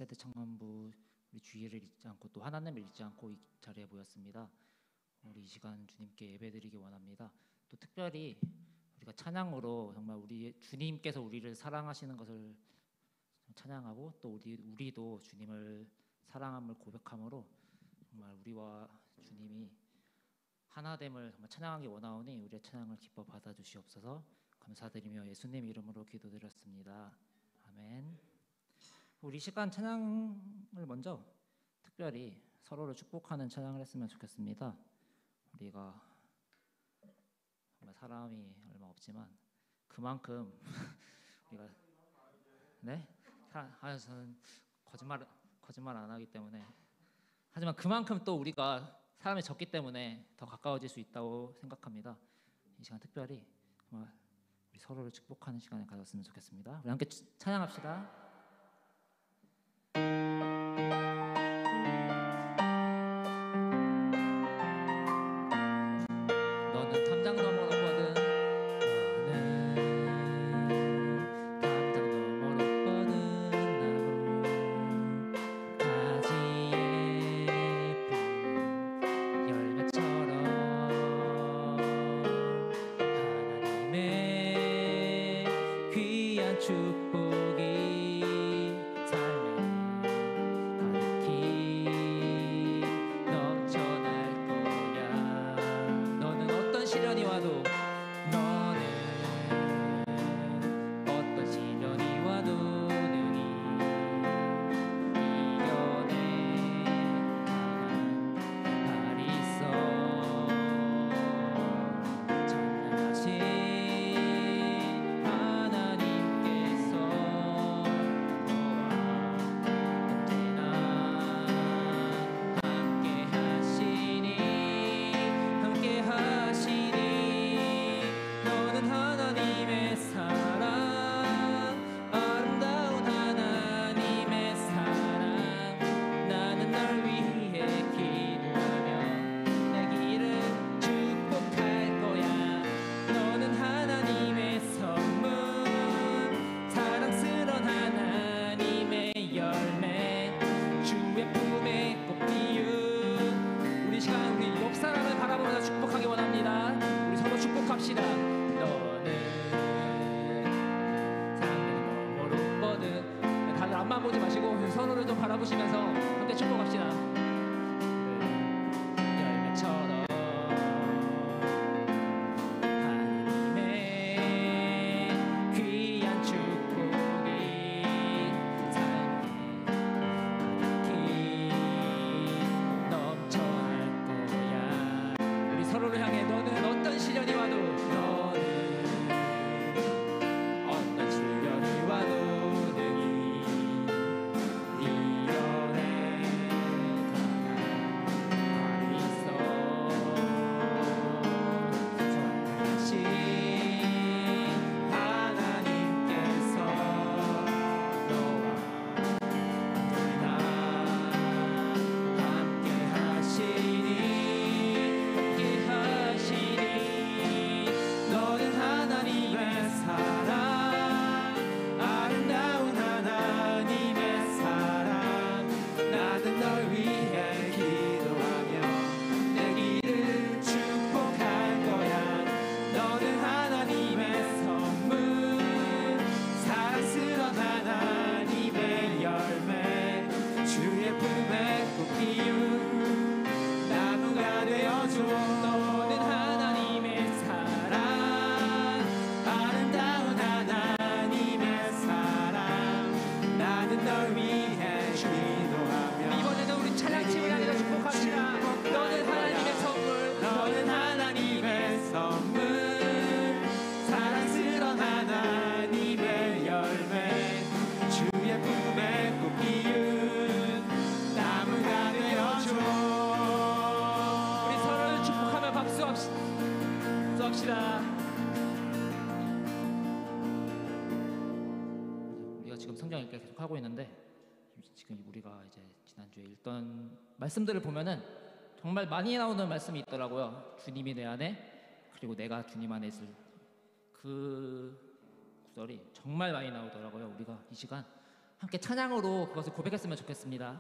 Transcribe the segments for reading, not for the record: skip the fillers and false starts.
4세대 청년부 우리 주의를 잊지 않고 또 하나님을 잊지 않고 이 자리에 모였습니다. 우리 이 시간 주님께 예배드리기 원합니다. 또 특별히 우리가 찬양으로 정말 우리 주님께서 우리를 사랑하시는 것을 찬양하고 또 우리도 주님을 사랑함을 고백함으로 정말 우리와 주님이 하나됨을 정말 찬양하기 원하오니 우리의 찬양을 기뻐 받아주시옵소서. 감사드리며 예수님 이름으로 기도드렸습니다. 아멘. 우리 시간 찬양을 먼저 특별히 서로를 축복하는 찬양을 했으면 좋겠습니다. 우리가 정말 사람이 얼마 없지만 그만큼 우리가 저는 거짓말 안 하기 때문에 하지만 그만큼 또 우리가 사람이 적기 때문에 더 가까워질 수 있다고 생각합니다. 이 시간 특별히 정말 우리 서로를 축복하는 시간을 가졌으면 좋겠습니다. 우리 함께 찬양합시다. 우리가 지금 성경 읽기 계속 하고 있는데 지금 우리가 이제 지난주에 읽던 말씀들을 보면은 정말 많이 나오는 말씀이 있더라고요. 주님이 내 안에 그리고 내가 주님 안에 있을 그 구절이 정말 많이 나오더라고요. 우리가 이 시간 함께 찬양으로 그것을 고백했으면 좋겠습니다.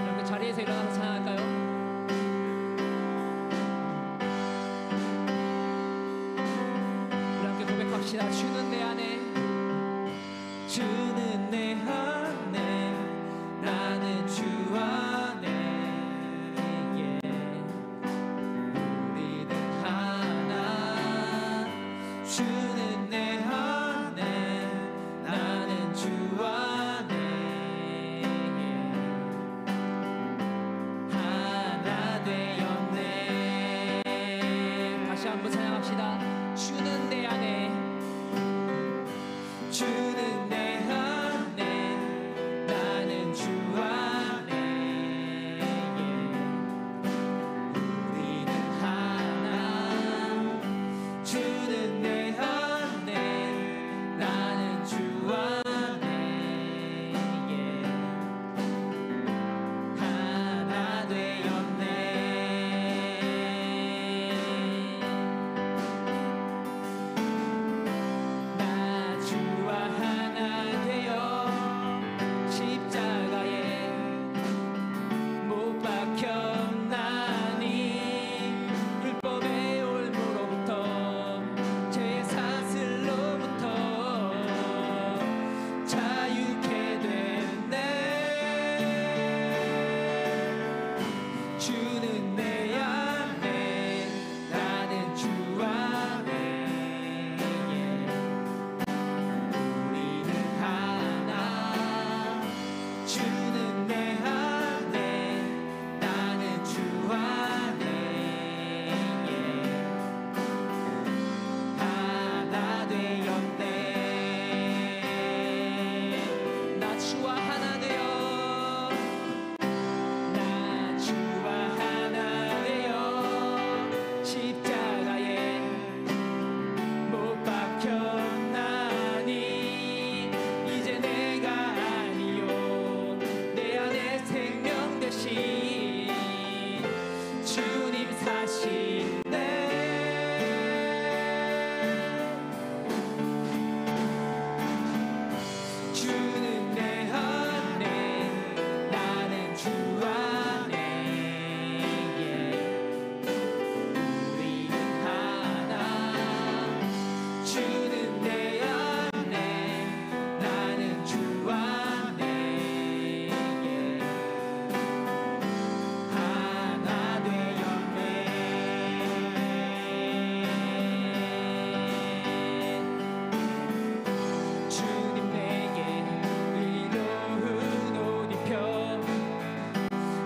이렇게 자리에서 일어나서 찬양할까요? 우리 함께 고백합시다. 주는 내 안에, 주는 내 안에, 나는 주 안에, 우리는 하나. 주는 내 안에, 나는 주 안에, 하나 되었네. 다시 한번 찬양합시다. 주는 내 안에, 주는 내 안에, 나는 주 안에, 우리는 하나. 주는 내 안에, 나는 주 안에, 하나 되었네. 나 주와 하나 되어 십자가에 못 박혔나니, 율법의 올무로부터 죄의 사슬로부터 자유케 됐네. 주는 내 안에, 나는 주 안에, 우리는 하나. 주는 내 안에, 나는 주 안에, 하나 되었네. 나 주와 하나 되어, 나 주와 하나 되어 십자가에 못 박혔나니, 이제 내가 아니요 내 안에 생명 되신 주님 사시네. 주는 내 안에, 나는 주 안에, 우리는 하나. 주는 내 안에, 나는 주 안에, 하나 되었네. 주님 내게 의로운 옷 입혀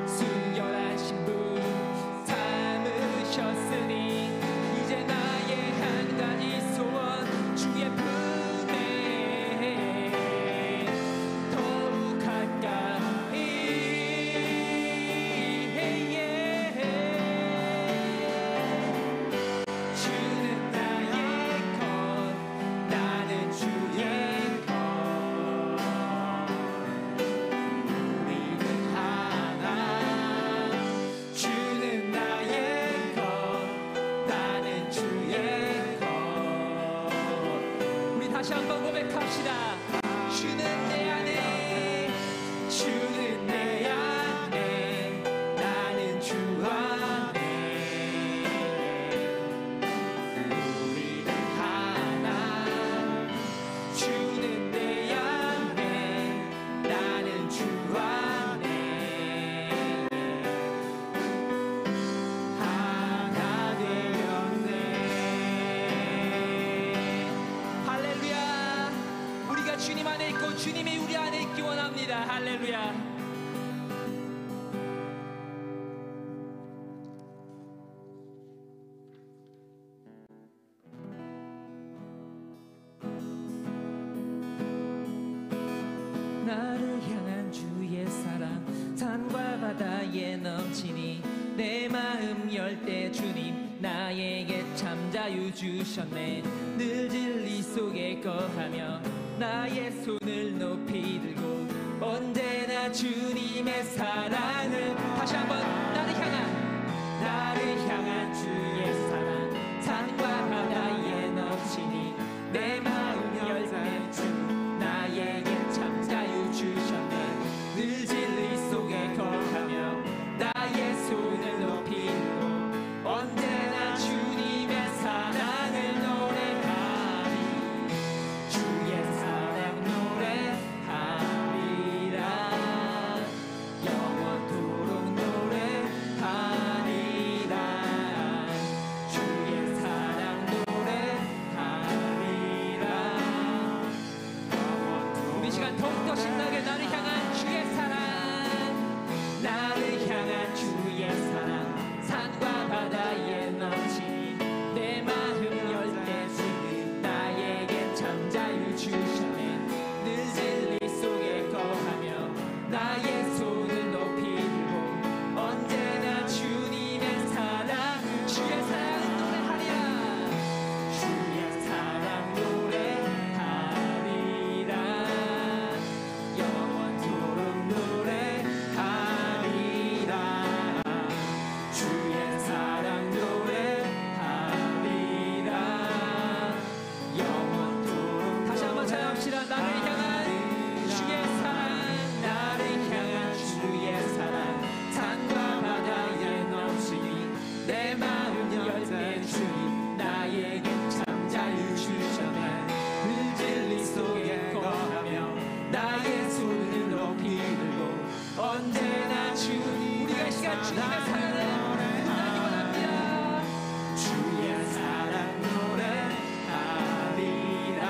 순결하신 분 삼으셨으니, 이제 나의 한 가지 소원, 주의 품에 더욱 가까이. 주는 나의 것, 나는 주의 것, 우리는 하나. 주는 나의 것, 나는 주의 것. 우리 다시 한번 고백합시다. 주는 내 안에, 주는 내 안에, 나는 주 안에, 우리는 하나. 주는 내 안에, 나는 주 안에, 하나 되었네. 할렐루야. 우리가 주님 안에 있고 주님이 우리 안에 있기 원합니다. 할렐루야. 나를 향한 주의 사랑, 산과 바다에 넘치니, 내 마음 열 때 주님 나에게 참 자유 주셨네. 늘 진리 속에 거하며 나의 손을 높이 들고 언제나 언제나 주님의 사랑을 다시 한번 나를 향한 주의 사랑 산과 바다에 넘치니 내 마음 열매 주 나에게 참 자유 주셨네 늘 진리 속에 거하며 나의 손을 높이고 언제나 주님의 사랑을 노래하리 주의 사랑 노래하리라 영원토록 노래하리라 주의 사랑 노래하리라 영원토록 우리 시간 더욱더 신나게 나를 향한 주의 사랑 나를 향한 주의 사랑 산과 바다에 넘치니 내 마음 열 때 주님 나에게 참 자유 주셨네 늘 진리 속에 거하며 나의 손을 높이 들고 언제나 주님의 사랑 주의 사랑 노래하리라 주의 사랑 노래하리라 영원토록 노래하리라 주의 사랑 노래하리라 영원토록 다시 한번 찬양합시다 나를 향한 주의 사랑 나를 향한 주의 사랑 산과 바다에 넘치니 내 마음 열매 주님 나에게 참 자유 주셨네 늘 진리 속에 거하며 나의 손을 높이 들고 언제나 주님 우리가 이 시간 주님의 사랑을 노래하기 원합니다 주의 사랑 노래하리라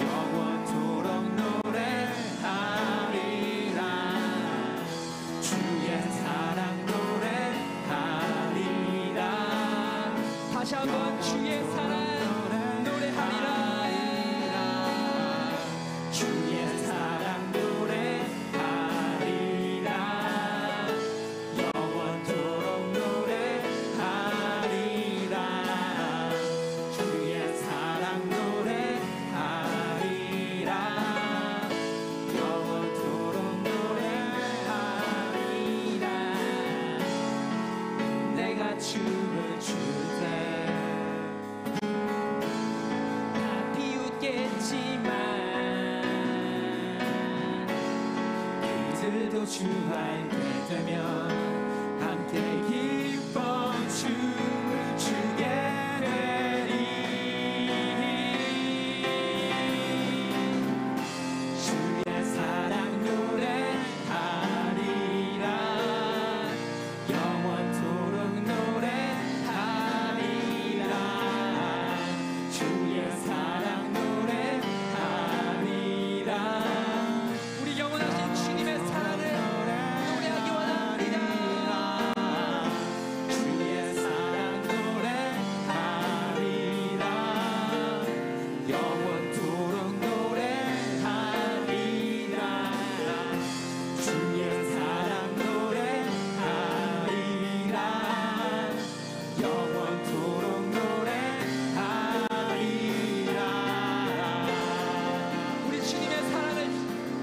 영원토록 노래하리라 주의 사랑 노래하리라 다시 한번 주의 사랑 노래하리라 주의 사랑 노래하리라 영원토록 노래하리라 주의 사랑 노래하리라 영원토록 노래하리라 내가 춤을 출때 다 비웃겠지만 그들도 주 알게 되면 함께 기뻐 춤을 추게 되리 주의 사랑 노래하리라 영원토록 노래하리라 주의 사랑 노래하리라 우리 영원하신 주님의 사랑을 노래하기 원합니다 주의 사랑 노래하리라 영원토록 노래하리라 주의 사랑 노래하리라 영원토록 노래하리라 우리 주님의 사랑을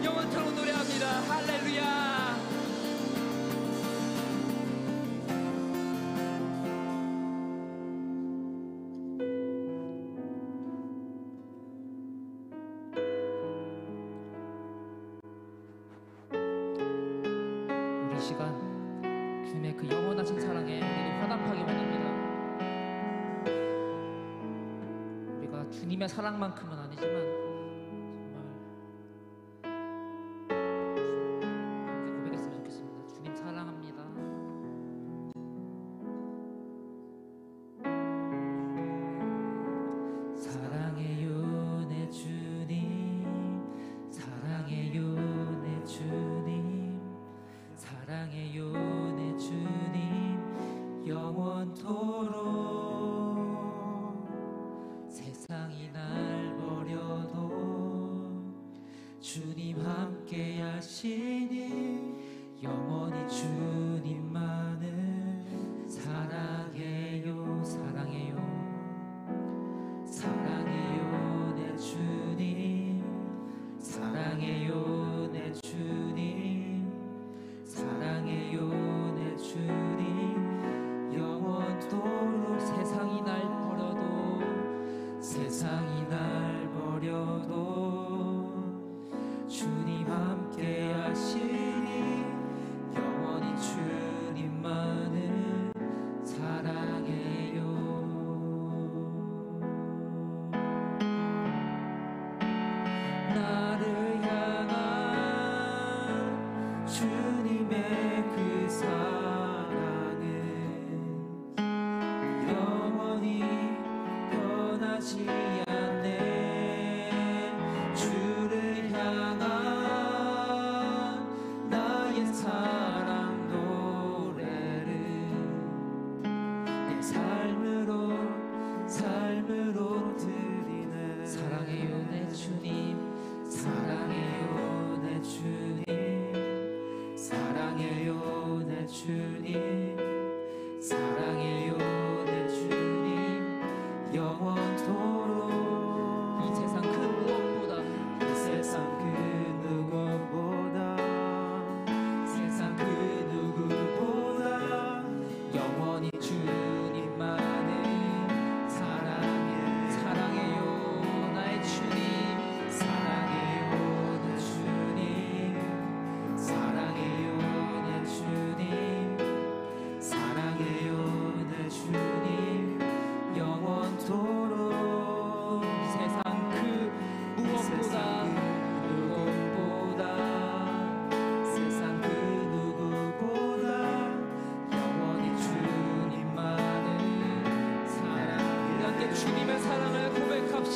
영원토록 노래합니다 할렐루야 우리 시간 주님의 그 영원하신 사랑에 우리도 화답하기 원합니다. 우리가 주님의 사랑만큼은 아니지만 정말 이렇게 고백했으면 좋겠습니다. 주님 사랑합니다. 사랑해요 내 주님 사랑해요 내 주님 사랑해요 내 주님 영원토록 세상이 날 버려도 주님 함께 하시니 영원히 주님만을 사랑해요 사랑해요 사랑해요 내 주님 사랑해요 내 주님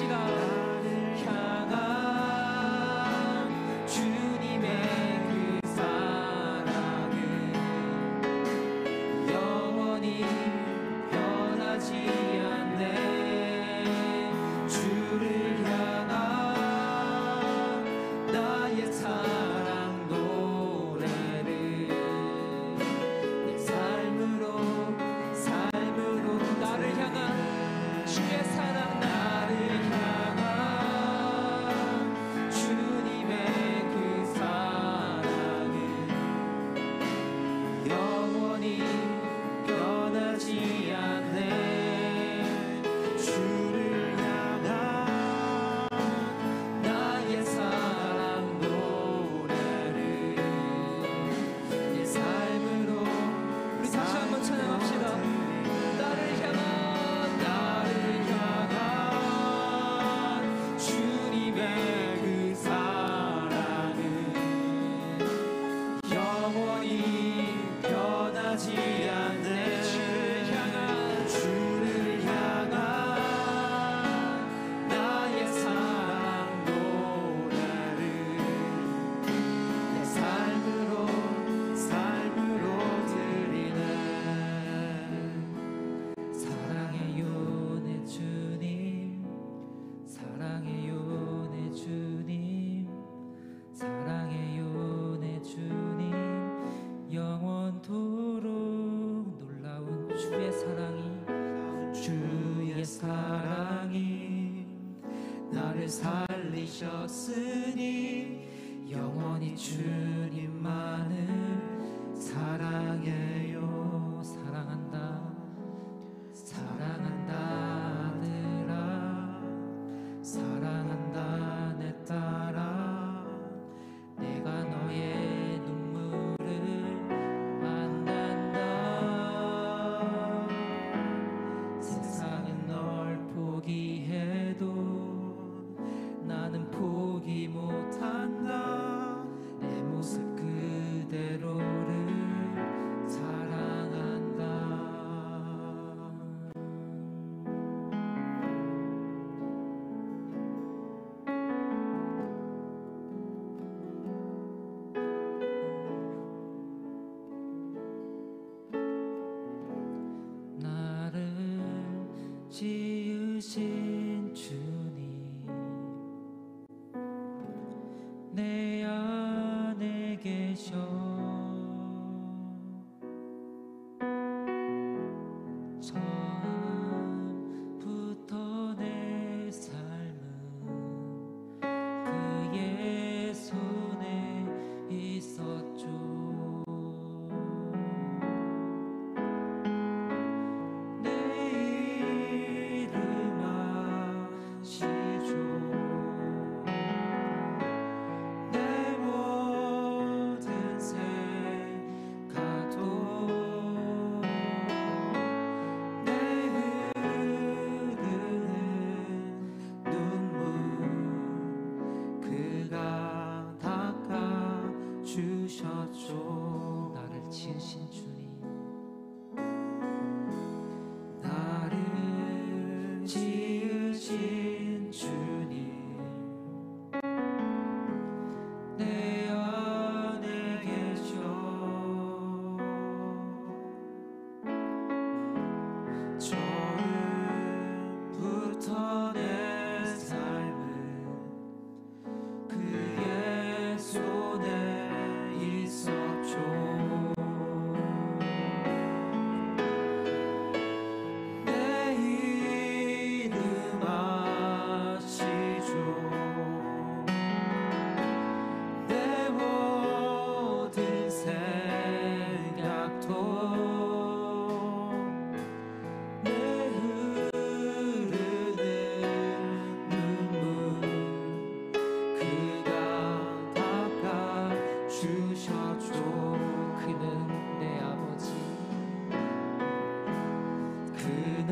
찬양합시다. 향한 주님의 그 사랑은 영원히 변하지 않네. 주를 향한 나의 사랑 노래를 내 삶으로 나를 향한 주의 사랑, 나를 향한 주님의 그 사랑은 영원히 변하지 않네. 주를 향한 나의 사랑 노래를 내 삶으로 우리 다시 한번 찬양합시다. 나를 향한 주님의 그 사랑은 영원히 변하지 않네. 주를 향한 나의 사랑 노래를 내 삶으로 드리네. 사랑해요 내 주님, 사랑해요 내 주님, 사랑해요 내 주님. 영원토록 놀라운 주의 사랑이 나를 살리셨으니 영원히 주님만을 사랑해요. 사랑한다 아들아, 사랑한다 내 딸아. 내가 너의 눈물을 안단다. 세상은 널 포기해도 나는 포기 못한다. 내 모습 그대로를 사랑한다. 나를 지으신 주님, 내 안에 계셔. 처음부터 내 삶은 그의 손에 있었죠. 내 이름 아시죠. 내 모든 생각도 내 흐르는 눈물 그가 닦아주셨죠. 나를 지으신 주님, 나를 지으신 주님, 내 안에 계셔. 처음부터 내 삶은 그의 손에 있었죠. 내 이름 아시죠. 내 모든 생각도 내 흐르는 눈물 그가 닦아주셨죠. 그는 내 아버지, 그는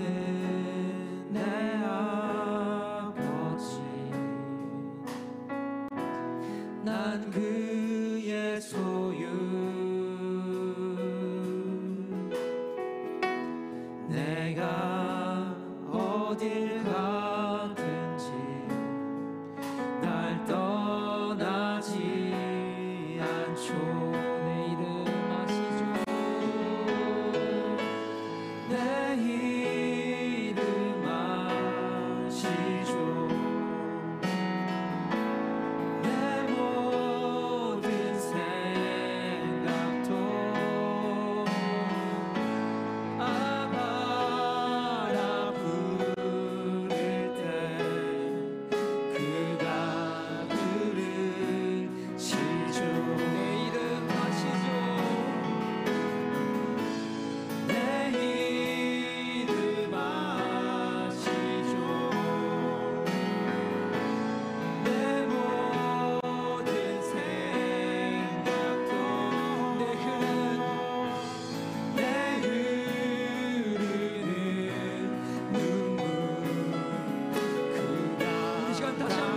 내 아버지. 난 그의 소유, 내가 어딜 가든지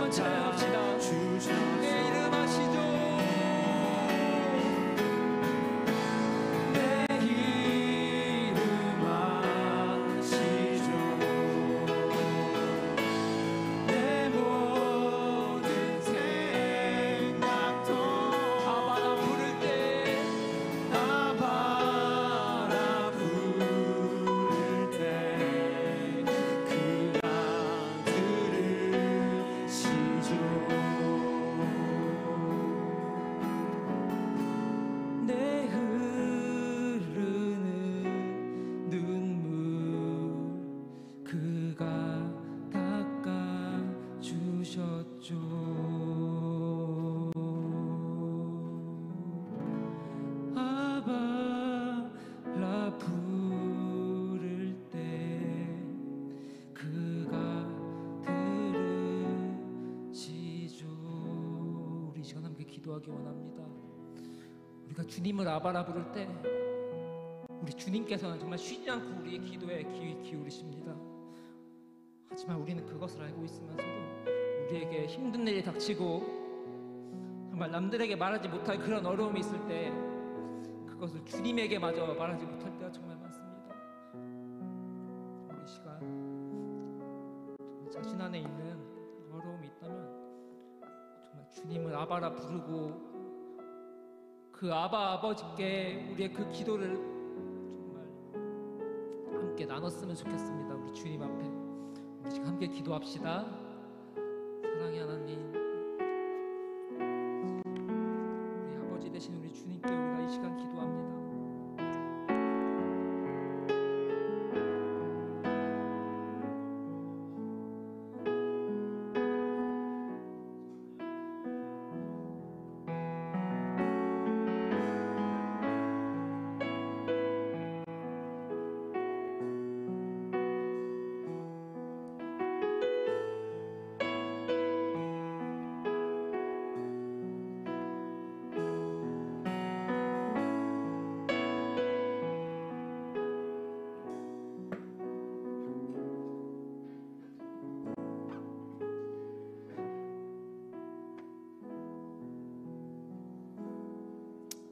한번 찬양합시다. 내 이름 아시죠? 내 이름 아시죠? 내 모든 생각도 아바라 부를 때 아바라 부를 때 그가 들으시죠. 내 흐르는 눈물 그가 닦아주셨죠. 아바라 부를 때 그가 들으시죠. 우리 이 시간 함께 기도하기 원합니다. 우리가 주님을 아바라 부를 때 우리 주님께서는 정말 쉬지 않고 우리의 기도에 귀 기울이십니다. 하지만 우리는 그것을 알고 있으면서도 우리에게 힘든 일이 닥치고 정말 남들에게 말하지 못할 그런 어려움이 있을 때 그것을 주님에게 마저 말하지 못할 때가 정말 많습니다. 우리 이 시간 정말 자신 안에 있는 어려움이 있다면 정말 주님을 아바라 부르고 그 아버지께 우리의 그 기도를 정말 함께 나눴으면 좋겠습니다. 우리 주님 앞에 우리 지금 함께 기도합시다. 사랑의 하나님, 우리 아버지 되신 우리 주님께 우리가 이 시간 기도합니다.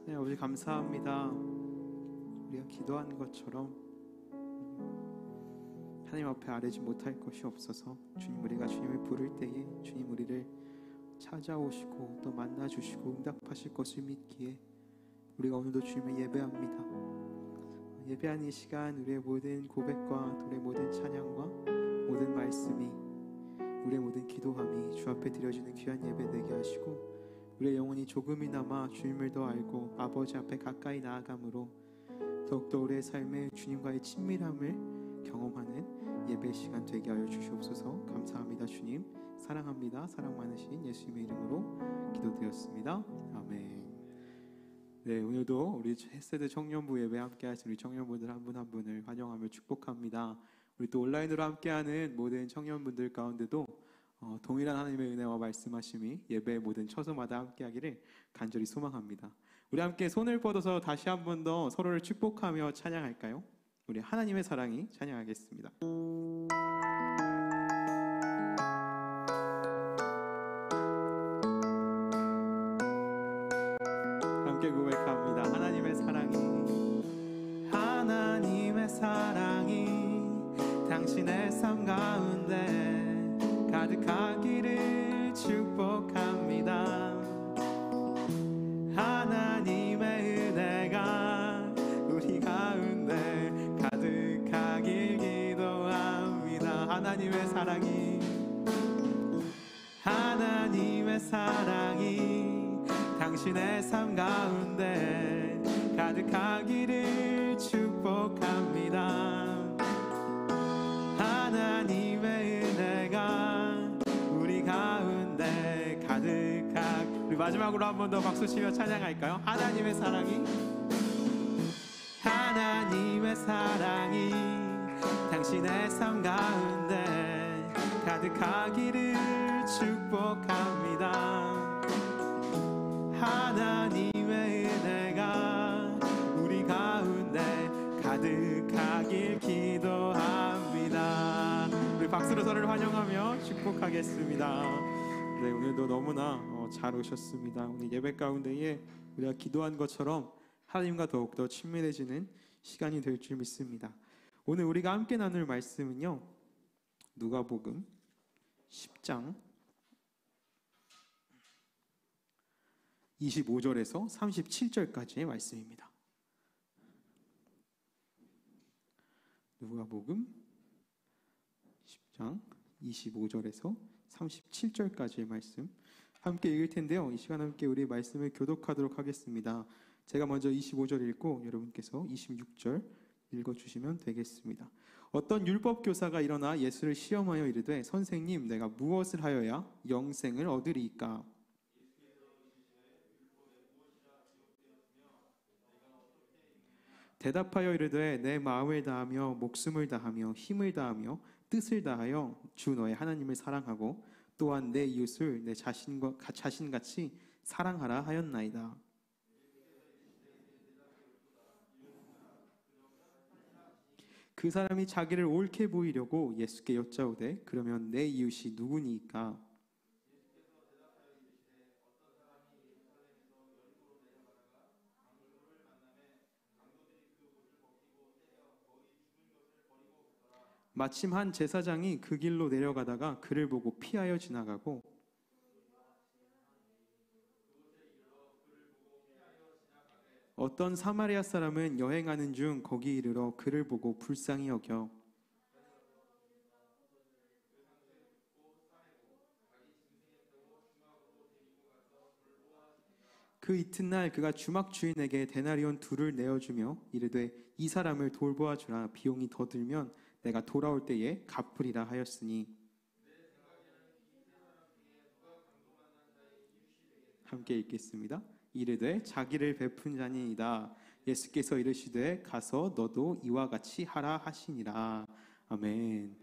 네, 아버지 감사합니다. 우리가 기도한 것처럼 하나님 앞에 아뢰지 못할 것이 없어서 주님, 우리가 주님을 부를 때에 주님 우리를 찾아오시고 또 만나주시고 응답하실 것을 믿기에 우리가 오늘도 주님을 예배합니다. 예배하는 이 시간 우리의 모든 고백과 우리의 모든 찬양과 모든 말씀이 우리의 모든 기도함이 주 앞에 드려지는 귀한 예배 되게 하시고 우리의 영혼이 조금이나마 주님을 더 알고 아버지 앞에 가까이 나아감으로 더욱더 우리의 삶에 주님과의 친밀함을 경험하는 예배 시간 되게 하여 주시옵소서. 감사합니다. 주님 사랑합니다. 사랑 많으신 예수님의 이름으로 기도드렸습니다. 아멘. 네, 오늘도 우리 햇세드 청년부 예배 함께 하신 우리 청년분들 한 분 한 분을 환영하며 축복합니다. 우리 또 온라인으로 함께하는 모든 청년분들 가운데도 동일한 하나님의 은혜와 말씀하심이 예배의 모든 처소마다 함께하기를 간절히 소망합니다. 우리 함께 손을 뻗어서 다시 한 번 더 서로를 축복하며 찬양할까요? 우리 하나님의 사랑이 찬양하겠습니다. 함께 고백합니다. 하나님의 사랑이 당신의 삶 가운데 가득하기를 축복합니다. 하나님의 은혜가 우리 가운데 가득하길 기도합니다. 하나님의 사랑이 당신의 삶 가운데 가득하기를 축복합니다. 하나님의 은혜가 우리 가운데 우리 마지막으로 한 번 더 박수 치며 찬양할까요? 하나님의 사랑이 당신의 삶 가운데 가득하기를 축복합니다. 하나님의 은혜가 우리 가운데 가득하길 기도합니다. 우리 박수로 서로를 환영하며 축복하겠습니다. 네, 오늘도 너무나 잘 오셨습니다. 오늘 예배 가운데에 우리가 기도한 것처럼 하나님과 더욱더 친밀해지는 시간이 될 줄 믿습니다. 오늘 우리가 함께 나눌 말씀은요, 누가복음 10장 25절에서 37절까지의 말씀입니다. 누가복음 10장 25절에서 37절까지의 말씀 함께 읽을 텐데요. 이 시간 함께 우리 말씀을 교독하도록 하겠습니다. 제가 먼저 25절 읽고 여러분께서 26절 읽어주시면 되겠습니다. 어떤 율법 교사가 일어나 예수를 시험하여 이르되 선생님, 내가 무엇을 하여야 영생을 얻으리이까? 대답하여 이르되 내 마음을 다하며 목숨을 다하며 힘을 다하며 뜻을 다하여 주 너의 하나님을 사랑하고 또한 내 이웃을 내 자신같이 사랑하라 하였나이다. 그 사람이 자기를 옳게 보이려고 예수께 여짜오되 그러면 내 이웃이 누구니까? 마침 한 제사장이 그 길로 내려가다가 그를 보고 피하여 지나가고 어떤 사마리아 사람은 여행하는 중 거기 이르러 그를 보고 불쌍히 여겨 그 이튿날 그가 주막 주인에게 데나리온 2를 내어주며 이르되 이 사람을 돌보아 주라. 비용이 더 들면 내가 돌아올 때에 갚으리라 하였으니. 함께 읽겠습니다. 이르되 자기를 베푼 자니이다. 예수께서 이르시되 가서 너도 이와 같이 하라 하시니라. 아멘.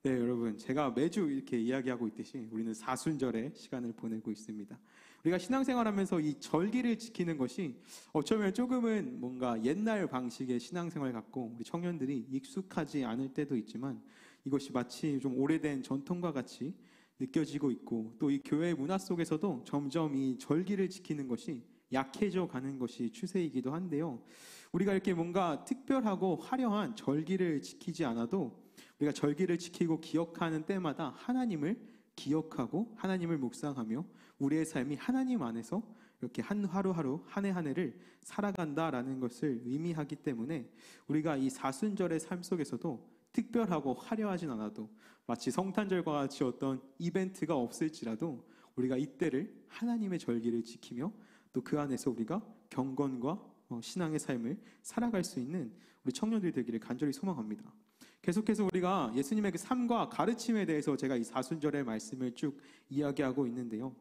네, 여러분, 제가 매주 이렇게 이야기하고 있듯이 우리는 사순절의 시간을 보내고 있습니다. 우리가 신앙생활하면서 이 절기를 지키는 것이 어쩌면 조금은 뭔가 옛날 방식의 신앙생활 같고 우리 청년들이 익숙하지 않을 때도 있지만 이것이 마치 좀 오래된 전통과 같이 느껴지고 있고 또 이 교회 문화 속에서도 점점 이 절기를 지키는 것이 약해져 가는 것이 추세이기도 한데요. 우리가 이렇게 뭔가 특별하고 화려한 절기를 지키지 않아도 우리가 절기를 지키고 기억하는 때마다 하나님을 기억하고 하나님을 묵상하며 우리의 삶이 하나님 안에서 이렇게 한 하루하루 한 해 한 해를 살아간다라는 것을 의미하기 때문에 우리가 이 사순절의 삶 속에서도 특별하고 화려하진 않아도 마치 성탄절과 같이 어떤 이벤트가 없을지라도 우리가 이때를 하나님의 절기를 지키며 또 그 안에서 우리가 경건과 신앙의 삶을 살아갈 수 있는 우리 청년들이 되기를 간절히 소망합니다. 계속해서 우리가 예수님의 그 삶과 가르침에 대해서 제가 이 사순절의 말씀을 쭉 이야기하고 있는데요.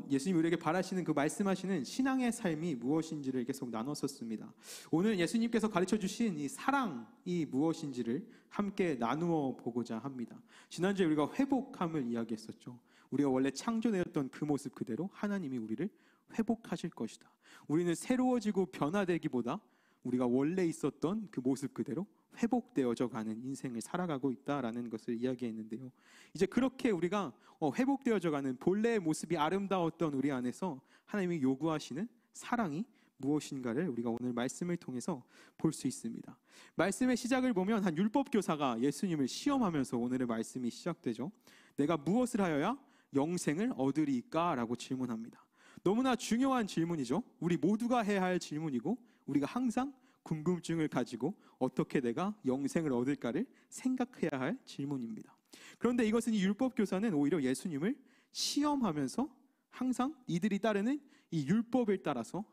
예수님이 우리에게 바라시는 그 말씀하시는 신앙의 삶이 무엇인지를 계속 나눴었습니다. 오늘 예수님께서 가르쳐 주신 이 사랑이 무엇인지를 함께 나누어 보고자 합니다. 지난주에 우리가 회복함을 이야기했었죠. 우리가 원래 창조되었던 그 모습 그대로 하나님이 우리를 회복하실 것이다. 우리는 새로워지고 변화되기보다 우리가 원래 있었던 그 모습 그대로 회복되어져 가는 인생을 살아가고 있다라는 것을 이야기했는데요. 이제 그렇게 우리가 회복되어져 가는 본래의 모습이 아름다웠던 우리 안에서 하나님이 요구하시는 사랑이 무엇인가를 우리가 오늘 말씀을 통해서 볼 수 있습니다. 말씀의 시작을 보면 한 율법 교사가 예수님을 시험하면서 오늘의 말씀이 시작되죠. 내가 무엇을 하여야 영생을 얻으리까? 라고 질문합니다. 너무나 중요한 질문이죠. 우리 모두가 해야 할 질문이고 우리가 항상 궁금증을 가지고 어떻게 내가 영생을 얻을까를 생각해야 할 질문입니다. 그런데 이것은 이 율법 교사는 오히려 예수님을 시험하면서 항상 이들이 따르는 이 율법을 따라서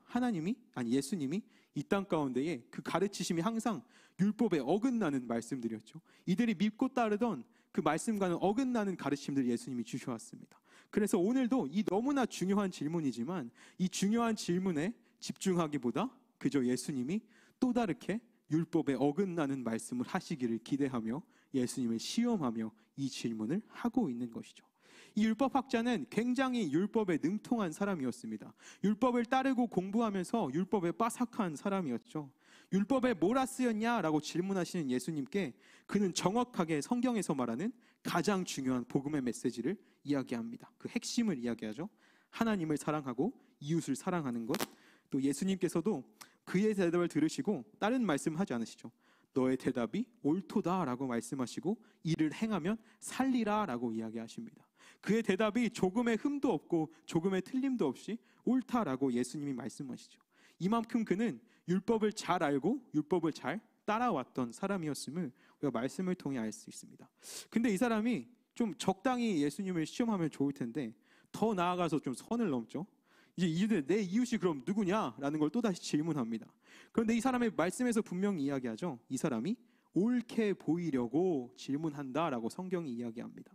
예수님이 이 땅 가운데에 그 가르치심이 항상 율법에 어긋나는 말씀들이었죠. 이들이 믿고 따르던 그 말씀과는 어긋나는 가르침들을 예수님이 주셔왔습니다. 그래서 오늘도 이 너무나 중요한 질문이지만 이 중요한 질문에 집중하기보다 그저 예수님이 또 다르게 율법에 어긋나는 말씀을 하시기를 기대하며 예수님을 시험하며 이 질문을 하고 있는 것이죠. 이 율법학자는 굉장히 율법에 능통한 사람이었습니다. 율법을 따르고 공부하면서 율법에 빠삭한 사람이었죠. 율법에 뭐라 쓰였냐라고 질문하시는 예수님께 그는 정확하게 성경에서 말하는 가장 중요한 복음의 메시지를 이야기합니다. 그 핵심을 이야기하죠. 하나님을 사랑하고 이웃을 사랑하는 것. 또 예수님께서도 그의 대답을 들으시고 다른 말씀하지 않으시죠. 너의 대답이 옳도다라고 말씀하시고 이를 행하면 살리라라고 이야기하십니다. 그의 대답이 조금의 흠도 없고 조금의 틀림도 없이 옳다라고 예수님이 말씀하시죠. 이만큼 그는 율법을 잘 알고 율법을 잘 따라왔던 사람이었음을 우리가 말씀을 통해 알 수 있습니다. 근데 이 사람이 좀 적당히 예수님을 시험하면 좋을 텐데 더 나아가서 좀 선을 넘죠. 이제 내 이웃이 그럼 누구냐라는 걸 또다시 질문합니다. 그런데 이 사람의 말씀에서 분명히 이야기하죠. 이 사람이 옳게 보이려고 질문한다라고 성경이 이야기합니다.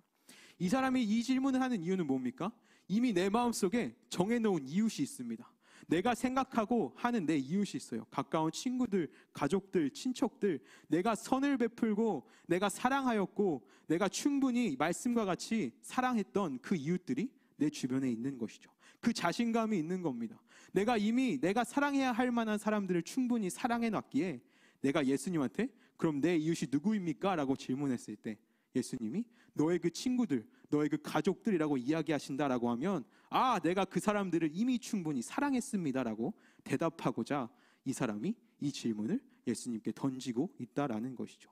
이 사람이 이 질문을 하는 이유는 뭡니까? 이미 내 마음속에 정해놓은 이웃이 있습니다. 내가 생각하고 하는 내 이웃이 있어요. 가까운 친구들, 가족들, 친척들, 내가 선을 베풀고 내가 사랑하였고 내가 충분히 말씀과 같이 사랑했던 그 이웃들이 내 주변에 있는 것이죠. 그 자신감이 있는 겁니다. 내가 이미 내가 사랑해야 할 만한 사람들을 충분히 사랑해놨기에 내가 예수님한테 그럼 내 이웃이 누구입니까? 라고 질문했을 때 예수님이 너의 그 친구들, 너의 그 가족들이라고 이야기하신다라고 하면 아, 내가 그 사람들을 이미 충분히 사랑했습니다라고 대답하고자 이 사람이 이 질문을 예수님께 던지고 있다라는 것이죠.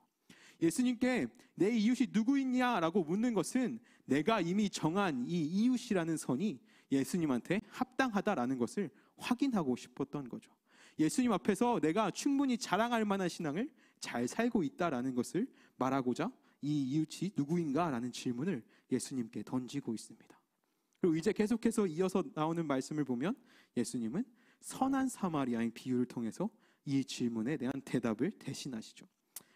예수님께 내 이웃이 누구있냐라고 묻는 것은 내가 이미 정한 이 이웃이라는 선이 예수님한테 합당하다라는 것을 확인하고 싶었던 거죠. 예수님 앞에서 내가 충분히 자랑할 만한 신앙을 잘 살고 있다라는 것을 말하고자 이 이웃이 누구인가라는 질문을 예수님께 던지고 있습니다. 그리고 이제 계속해서 이어서 나오는 말씀을 보면 예수님은 선한 사마리아인 비유를 통해서 이 질문에 대한 대답을 대신하시죠.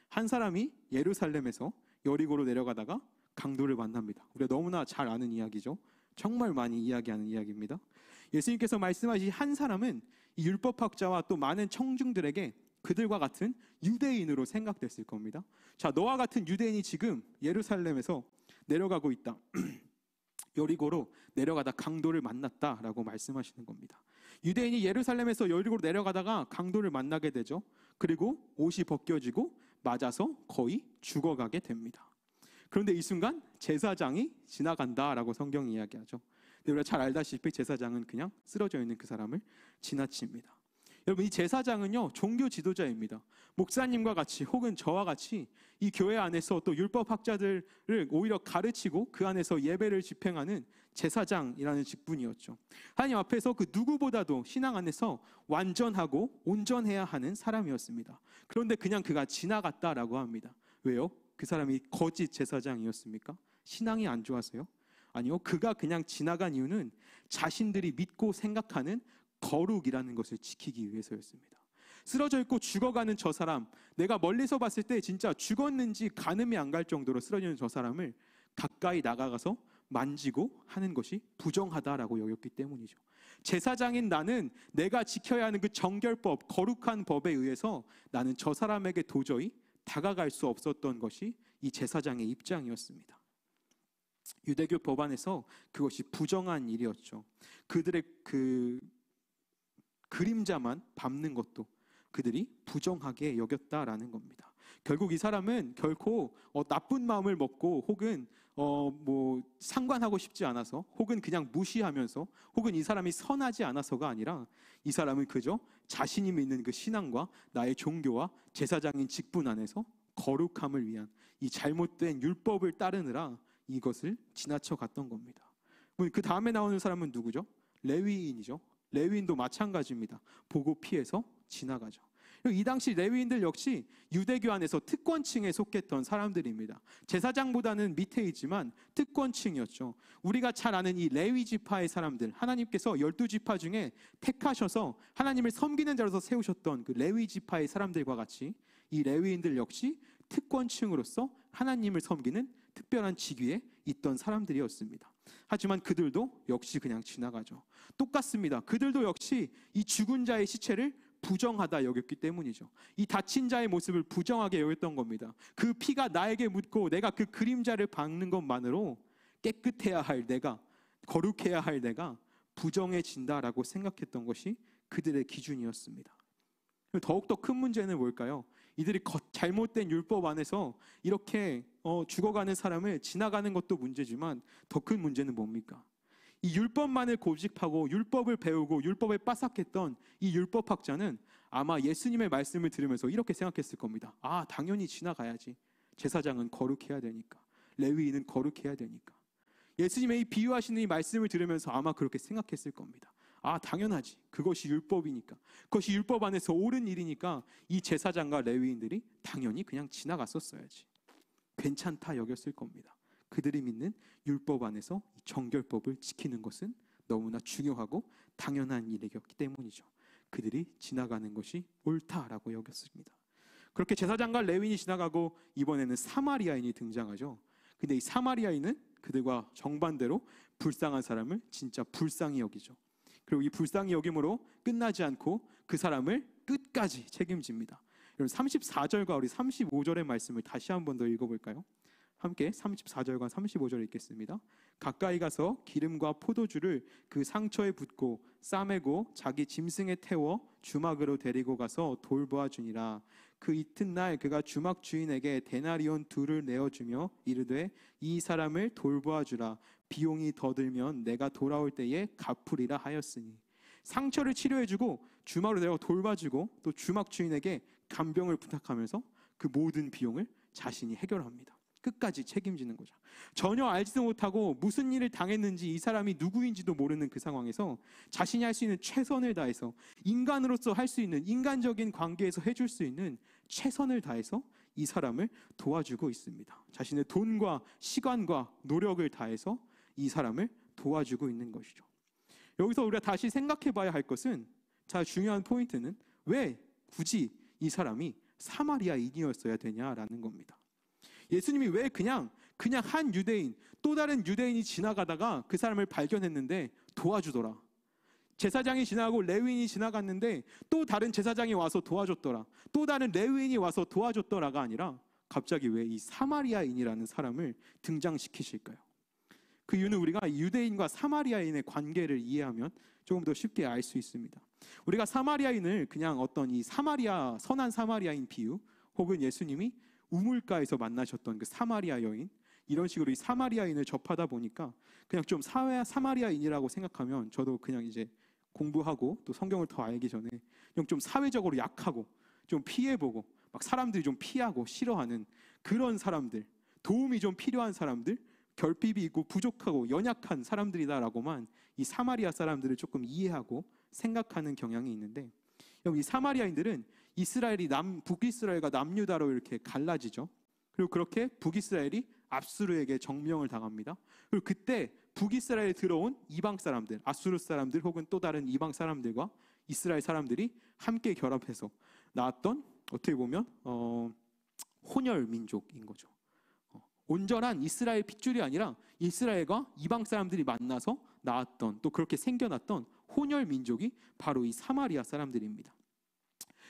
한 사람이 예루살렘에서 여리고로 내려가다가 강도를 만납니다. 우리가 너무나 잘 아는 이야기죠. 정말 많이 이야기하는 이야기입니다. 예수님께서 말씀하신 한 사람은 이 율법학자와 또 많은 청중들에게 그들과 같은 유대인으로 생각됐을 겁니다. 자, 너와 같은 유대인이 지금 예루살렘에서 내려가고 있다. 여리고로 내려가다 강도를 만났다라고 말씀하시는 겁니다. 유대인이 예루살렘에서 여리고로 내려가다가 강도를 만나게 되죠. 그리고 옷이 벗겨지고 맞아서 거의 죽어가게 됩니다. 그런데 이 순간 제사장이 지나간다라고 성경이 이야기하죠. 근데 우리가 잘 알다시피 제사장은 그냥 쓰러져 있는 그 사람을 지나칩니다. 여러분, 이 제사장은요 종교 지도자입니다. 목사님과 같이 혹은 저와 같이 이 교회 안에서 또 율법학자들을 오히려 가르치고 그 안에서 예배를 집행하는 제사장이라는 직분이었죠. 하나님 앞에서 그 누구보다도 신앙 안에서 완전하고 온전해야 하는 사람이었습니다. 그런데 그냥 그가 지나갔다라고 합니다. 왜요? 그 사람이 거짓 제사장이었습니까? 신앙이 안 좋아서요? 아니요. 그가 그냥 지나간 이유는 자신들이 믿고 생각하는 거룩이라는 것을 지키기 위해서였습니다. 쓰러져 있고 죽어가는 저 사람, 내가 멀리서 봤을 때 진짜 죽었는지 가늠이 안 갈 정도로 쓰러지는 저 사람을 가까이 나가서 만지고 하는 것이 부정하다라고 여겼기 때문이죠. 제사장인 나는 내가 지켜야 하는 그 정결법, 거룩한 법에 의해서 나는 저 사람에게 도저히 다가갈 수 없었던 것이 이 제사장의 입장이었습니다. 유대교 법안에서 그것이 부정한 일이었죠. 그들의 그 그림자만 밟는 것도 그들이 부정하게 여겼다라는 겁니다. 결국 이 사람은 결코 나쁜 마음을 먹고 혹은 상관하고 싶지 않아서 혹은 그냥 무시하면서 혹은 이 사람이 선하지 않아서가 아니라 이 사람은 그저 자신이 믿는 그 신앙과 나의 종교와 제사장인 직분 안에서 거룩함을 위한 이 잘못된 율법을 따르느라 이것을 지나쳐 갔던 겁니다. 그 다음에 나오는 사람은 누구죠? 레위인이죠. 레위인도 마찬가지입니다. 보고 피해서 지나가죠. 이 당시 레위인들 역시 유대교 안에서 특권층에 속했던 사람들입니다. 제사장보다는 밑에 있지만 특권층이었죠. 우리가 잘 아는 이 레위 지파의 사람들, 하나님께서 12지파 중에 택하셔서 하나님을 섬기는 자로서 세우셨던 그 레위 지파의 사람들과 같이 이 레위인들 역시 특권층으로서 하나님을 섬기는 특별한 직위에 있던 사람들이었습니다. 하지만 그들도 역시 그냥 지나가죠. 똑같습니다. 그들도 역시 이 죽은 자의 시체를 부정하다 여겼기 때문이죠. 이 다친 자의 모습을 부정하게 여겼던 겁니다. 그 피가 나에게 묻고 내가 그 그림자를 박는 것만으로 깨끗해야 할 내가, 거룩해야 할 내가 부정해진다라고 생각했던 것이 그들의 기준이었습니다. 더욱더 큰 문제는 뭘까요? 이들이 잘못된 율법 안에서 이렇게 죽어가는 사람을 지나가는 것도 문제지만 더 큰 문제는 뭡니까? 이 율법만을 고집하고 율법을 배우고 율법에 빠삭했던 이 율법학자는 아마 예수님의 말씀을 들으면서 이렇게 생각했을 겁니다. 아, 당연히 지나가야지. 제사장은 거룩해야 되니까. 레위인은 거룩해야 되니까. 예수님의 이 비유하시는 이 말씀을 들으면서 아마 그렇게 생각했을 겁니다. 아, 당연하지. 그것이 율법이니까. 그것이 율법 안에서 옳은 일이니까 이 제사장과 레위인들이 당연히 그냥 지나갔었어야지. 괜찮다 여겼을 겁니다. 그들이 믿는 율법 안에서 이 정결법을 지키는 것은 너무나 중요하고 당연한 일이었기 때문이죠. 그들이 지나가는 것이 옳다라고 여겼습니다. 그렇게 제사장과 레위인이 지나가고 이번에는 사마리아인이 등장하죠. 근데 이 사마리아인은 그들과 정반대로 불쌍한 사람을 진짜 불쌍히 여기죠. 그리고 이 불쌍히 여김으로 끝나지 않고 그 사람을 끝까지 책임집니다. 여러분 34절과 우리 35절의 말씀을 다시 한 번 더 읽어볼까요? 함께 34절과 35절 읽겠습니다. 가까이 가서 기름과 포도주를 그 상처에 붓고 싸매고 자기 짐승에 태워 주막으로 데리고 가서 돌보아 주니라. 그 이튿날 그가 주막 주인에게 데나리온 2를 내어주며 이르되 이 사람을 돌보아 주라. 비용이 더 들면 내가 돌아올 때에 갚으리라 하였으니. 상처를 치료해주고 주막으로 내어 돌봐주고 또 주막 주인에게 간병을 부탁하면서 그 모든 비용을 자신이 해결합니다. 끝까지 책임지는 거죠. 전혀 알지도 못하고 무슨 일을 당했는지 이 사람이 누구인지도 모르는 그 상황에서 자신이 할 수 있는 최선을 다해서 인간으로서 할 수 있는 인간적인 관계에서 해줄 수 있는 최선을 다해서 이 사람을 도와주고 있습니다. 자신의 돈과 시간과 노력을 다해서 이 사람을 도와주고 있는 것이죠. 여기서 우리가 다시 생각해 봐야 할 것은, 자, 중요한 포인트는 왜 굳이 이 사람이 사마리아인이었어야 되냐라는 겁니다. 예수님이 왜 그냥 한 유대인, 또 다른 유대인이 지나가다가 그 사람을 발견했는데 도와주더라. 제사장이 지나가고 레위인이 지나갔는데 또 다른 제사장이 와서 도와줬더라. 또 다른 레위인이 와서 도와줬더라가 아니라 갑자기 왜 이 사마리아인이라는 사람을 등장시키실까요? 그 이유는 우리가 유대인과 사마리아인의 관계를 이해하면 조금 더 쉽게 알 수 있습니다. 우리가 사마리아인을 그냥 어떤 이 선한 사마리아인 비유, 혹은 예수님이 우물가에서 만나셨던 그 사마리아 여인, 이런 식으로 이 사마리아인을 접하다 보니까 그냥 좀 사마리아인이라고 생각하면, 저도 그냥 이제 공부하고 또 성경을 더 알기 전에 그냥 좀 사회적으로 약하고 좀 피해보고 막 사람들이 좀 피하고 싫어하는 그런 사람들, 도움이 좀 필요한 사람들, 결핍이 있고 부족하고 연약한 사람들이다라고만 이 사마리아 사람들을 조금 이해하고 생각하는 경향이 있는데, 이 사마리아인들은 이스라엘이 북이스라엘과 남유다로 이렇게 갈라지죠. 그리고 그렇게 북이스라엘이 압수르에게 정명을 당합니다. 그리고 그때 북이스라엘에 들어온 이방 사람들, 아수르 사람들 혹은 또 다른 이방 사람들과 이스라엘 사람들이 함께 결합해서 나왔던, 어떻게 보면 혼혈 민족인 거죠. 온전한 이스라엘 핏줄이 아니라 이스라엘과 이방 사람들이 만나서 나왔던, 또 그렇게 생겨났던 혼혈 민족이 바로 이 사마리아 사람들입니다.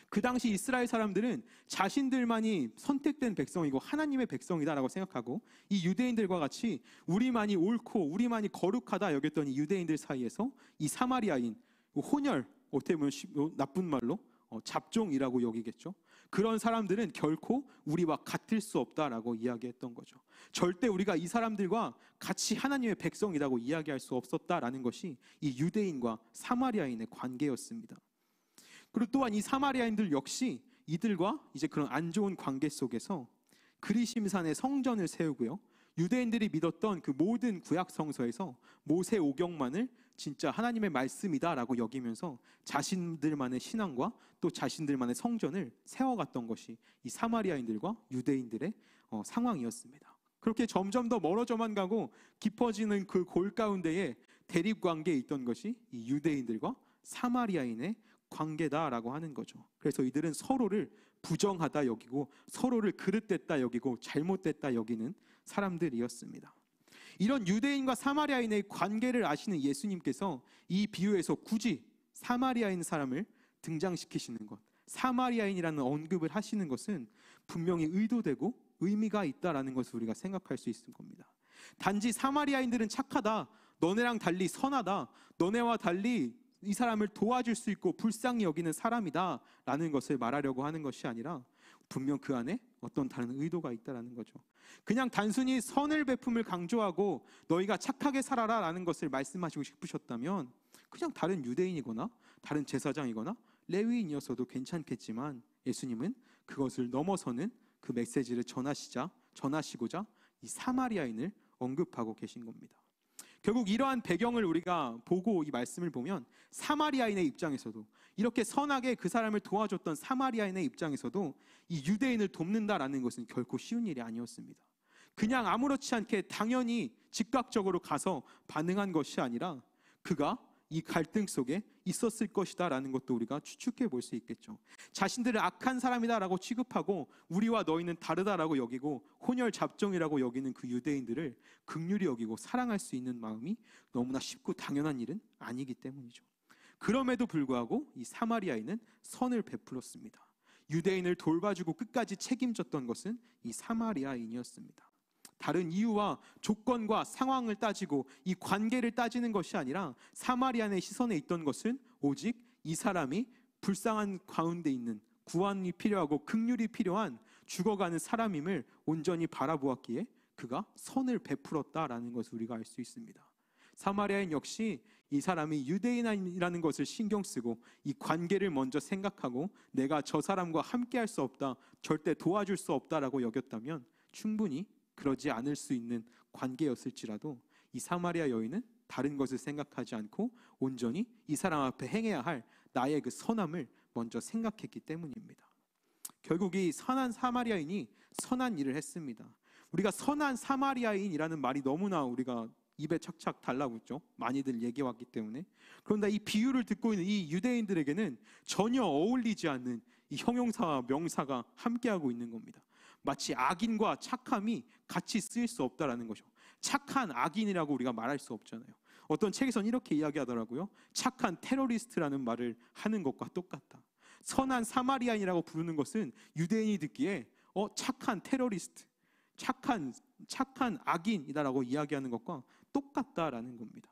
그 당시 이스라엘 사람들은 자신들만이 선택된 백성이고 하나님의 백성이다라고 생각하고, 이 유대인들과 같이 우리만이 옳고 우리만이 거룩하다 여겼던 이 유대인들 사이에서 이 사마리아인, 혼혈, 어떻게 보면 나쁜 말로 잡종이라고 여기겠죠. 그런 사람들은 결코 우리와 같을 수 없다라고 이야기했던 거죠. 절대 우리가 이 사람들과 같이 하나님의 백성이라고 이야기할 수 없었다라는 것이 이 유대인과 사마리아인의 관계였습니다. 그리고 또한 이 사마리아인들 역시 이들과 이제 그런 안 좋은 관계 속에서 그리심산에 성전을 세우고요, 유대인들이 믿었던 그 모든 구약 성서에서 모세 오경만을 진짜 하나님의 말씀이다라고 여기면서 자신들만의 신앙과 또 자신들만의 성전을 세워갔던 것이 이 사마리아인들과 유대인들의 상황이었습니다. 그렇게 점점 더 멀어져만 가고 깊어지는 그 골 가운데에 대립관계에 있던 것이 이 유대인들과 사마리아인의 관계다라고 하는 거죠. 그래서 이들은 서로를 부정하다 여기고 서로를 그릇됐다 여기고 잘못됐다 여기는 사람들이었습니다. 이런 유대인과 사마리아인의 관계를 아시는 예수님께서 이 비유에서 굳이 사마리아인 사람을 등장시키시는 것, 사마리아인이라는 언급을 하시는 것은 분명히 의도되고 의미가 있다라는 것을 우리가 생각할 수 있을 겁니다. 단지 사마리아인들은 착하다, 너네랑 달리 선하다, 너네와 달리 이 사람을 도와줄 수 있고 불쌍히 여기는 사람이다라는 것을 말하려고 하는 것이 아니라 분명 그 안에 어떤 다른 의도가 있다라는 거죠. 그냥 단순히 선을 베품을 강조하고 너희가 착하게 살아라라는 것을 말씀하시고 싶으셨다면 그냥 다른 유대인이거나 다른 제사장이거나 레위인이었어도 괜찮겠지만 예수님은 그것을 넘어서는 그 메시지를 전하시고자 이 사마리아인을 언급하고 계신 겁니다. 결국 이러한 배경을 우리가 보고 이 말씀을 보면 사마리아인의 입장에서도 이렇게 선하게 그 사람을 도와줬던 사마리아인의 입장에서도 이 유대인을 돕는다라는 것은 결코 쉬운 일이 아니었습니다. 그냥 아무렇지 않게 당연히 즉각적으로 가서 반응한 것이 아니라 그가 이 갈등 속에 있었을 것이다라는 것도 우리가 추측해 볼 수 있겠죠. 자신들을 악한 사람이다라고 취급하고 우리와 너희는 다르다라고 여기고 혼혈 잡종이라고 여기는 그 유대인들을 긍휼히 여기고 사랑할 수 있는 마음이 너무나 쉽고 당연한 일은 아니기 때문이죠. 그럼에도 불구하고 이 사마리아인은 선을 베풀었습니다. 유대인을 돌봐주고 끝까지 책임졌던 것은 이 사마리아인이었습니다. 다른 이유와 조건과 상황을 따지고 이 관계를 따지는 것이 아니라 사마리아인의 시선에 있던 것은 오직 이 사람이 불쌍한 가운데 있는 구원이 필요하고 긍휼이 필요한 죽어가는 사람임을 온전히 바라보았기에 그가 선을 베풀었다라는 것을 우리가 알 수 있습니다. 사마리아인 역시 이 사람이 유대인이라는 것을 신경 쓰고 이 관계를 먼저 생각하고 내가 저 사람과 함께 할 수 없다, 절대 도와줄 수 없다라고 여겼다면 충분히 그러지 않을 수 있는 관계였을지라도 이 사마리아 여인은 다른 것을 생각하지 않고 온전히 이 사람 앞에 행해야 할 나의 그 선함을 먼저 생각했기 때문입니다. 결국 이 선한 사마리아인이 선한 일을 했습니다. 우리가 선한 사마리아인이라는 말이 너무나 우리가 입에 착착 달라붙죠. 많이들 얘기해왔기 때문에. 그런데 이 비유를 듣고 있는 이 유대인들에게는 전혀 어울리지 않는 이 형용사와 명사가 함께하고 있는 겁니다. 마치 악인과 착함이 같이 쓰일 수 없다라는 것이죠. 착한 악인이라고 우리가 말할 수 없잖아요. 어떤 책에서는 이렇게 이야기하더라고요. 착한 테러리스트라는 말을 하는 것과 똑같다. 선한 사마리아인이라고 부르는 것은 유대인이 듣기에 착한 테러리스트, 착한 악인이다라고 이야기하는 것과 똑같다라는 겁니다.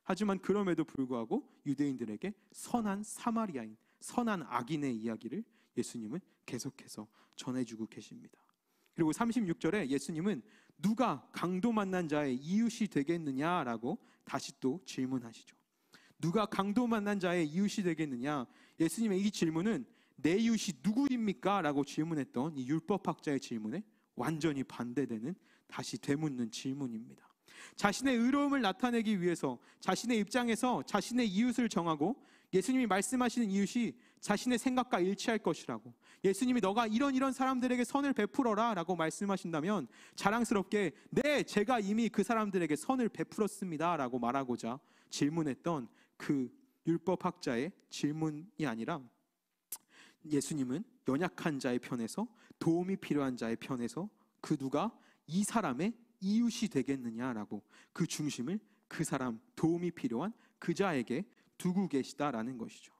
하지만 그럼에도 불구하고 유대인들에게 선한 사마리아인, 선한 악인의 이야기를 예수님은 계속해서 전해주고 계십니다. 그리고 36절에 예수님은 누가 강도 만난 자의 이웃이 되겠느냐라고 다시 또 질문하시죠. 누가 강도 만난 자의 이웃이 되겠느냐? 예수님의 이 질문은 내 이웃이 누구입니까? 라고 질문했던 이 율법학자의 질문에 완전히 반대되는 다시 되묻는 질문입니다. 자신의 의로움을 나타내기 위해서 자신의 입장에서 자신의 이웃을 정하고 예수님이 말씀하시는 이웃이 자신의 생각과 일치할 것이라고, 예수님이 너가 이런 사람들에게 선을 베풀어라 라고 말씀하신다면 자랑스럽게 네, 제가 이미 그 사람들에게 선을 베풀었습니다 라고 말하고자 질문했던 그 율법학자의 질문이 아니라 예수님은 연약한 자의 편에서, 도움이 필요한 자의 편에서 그 누가 이 사람의 이웃이 되겠느냐라고 그 중심을 그 사람, 도움이 필요한 그 자에게 두고 계시다라는 것이죠.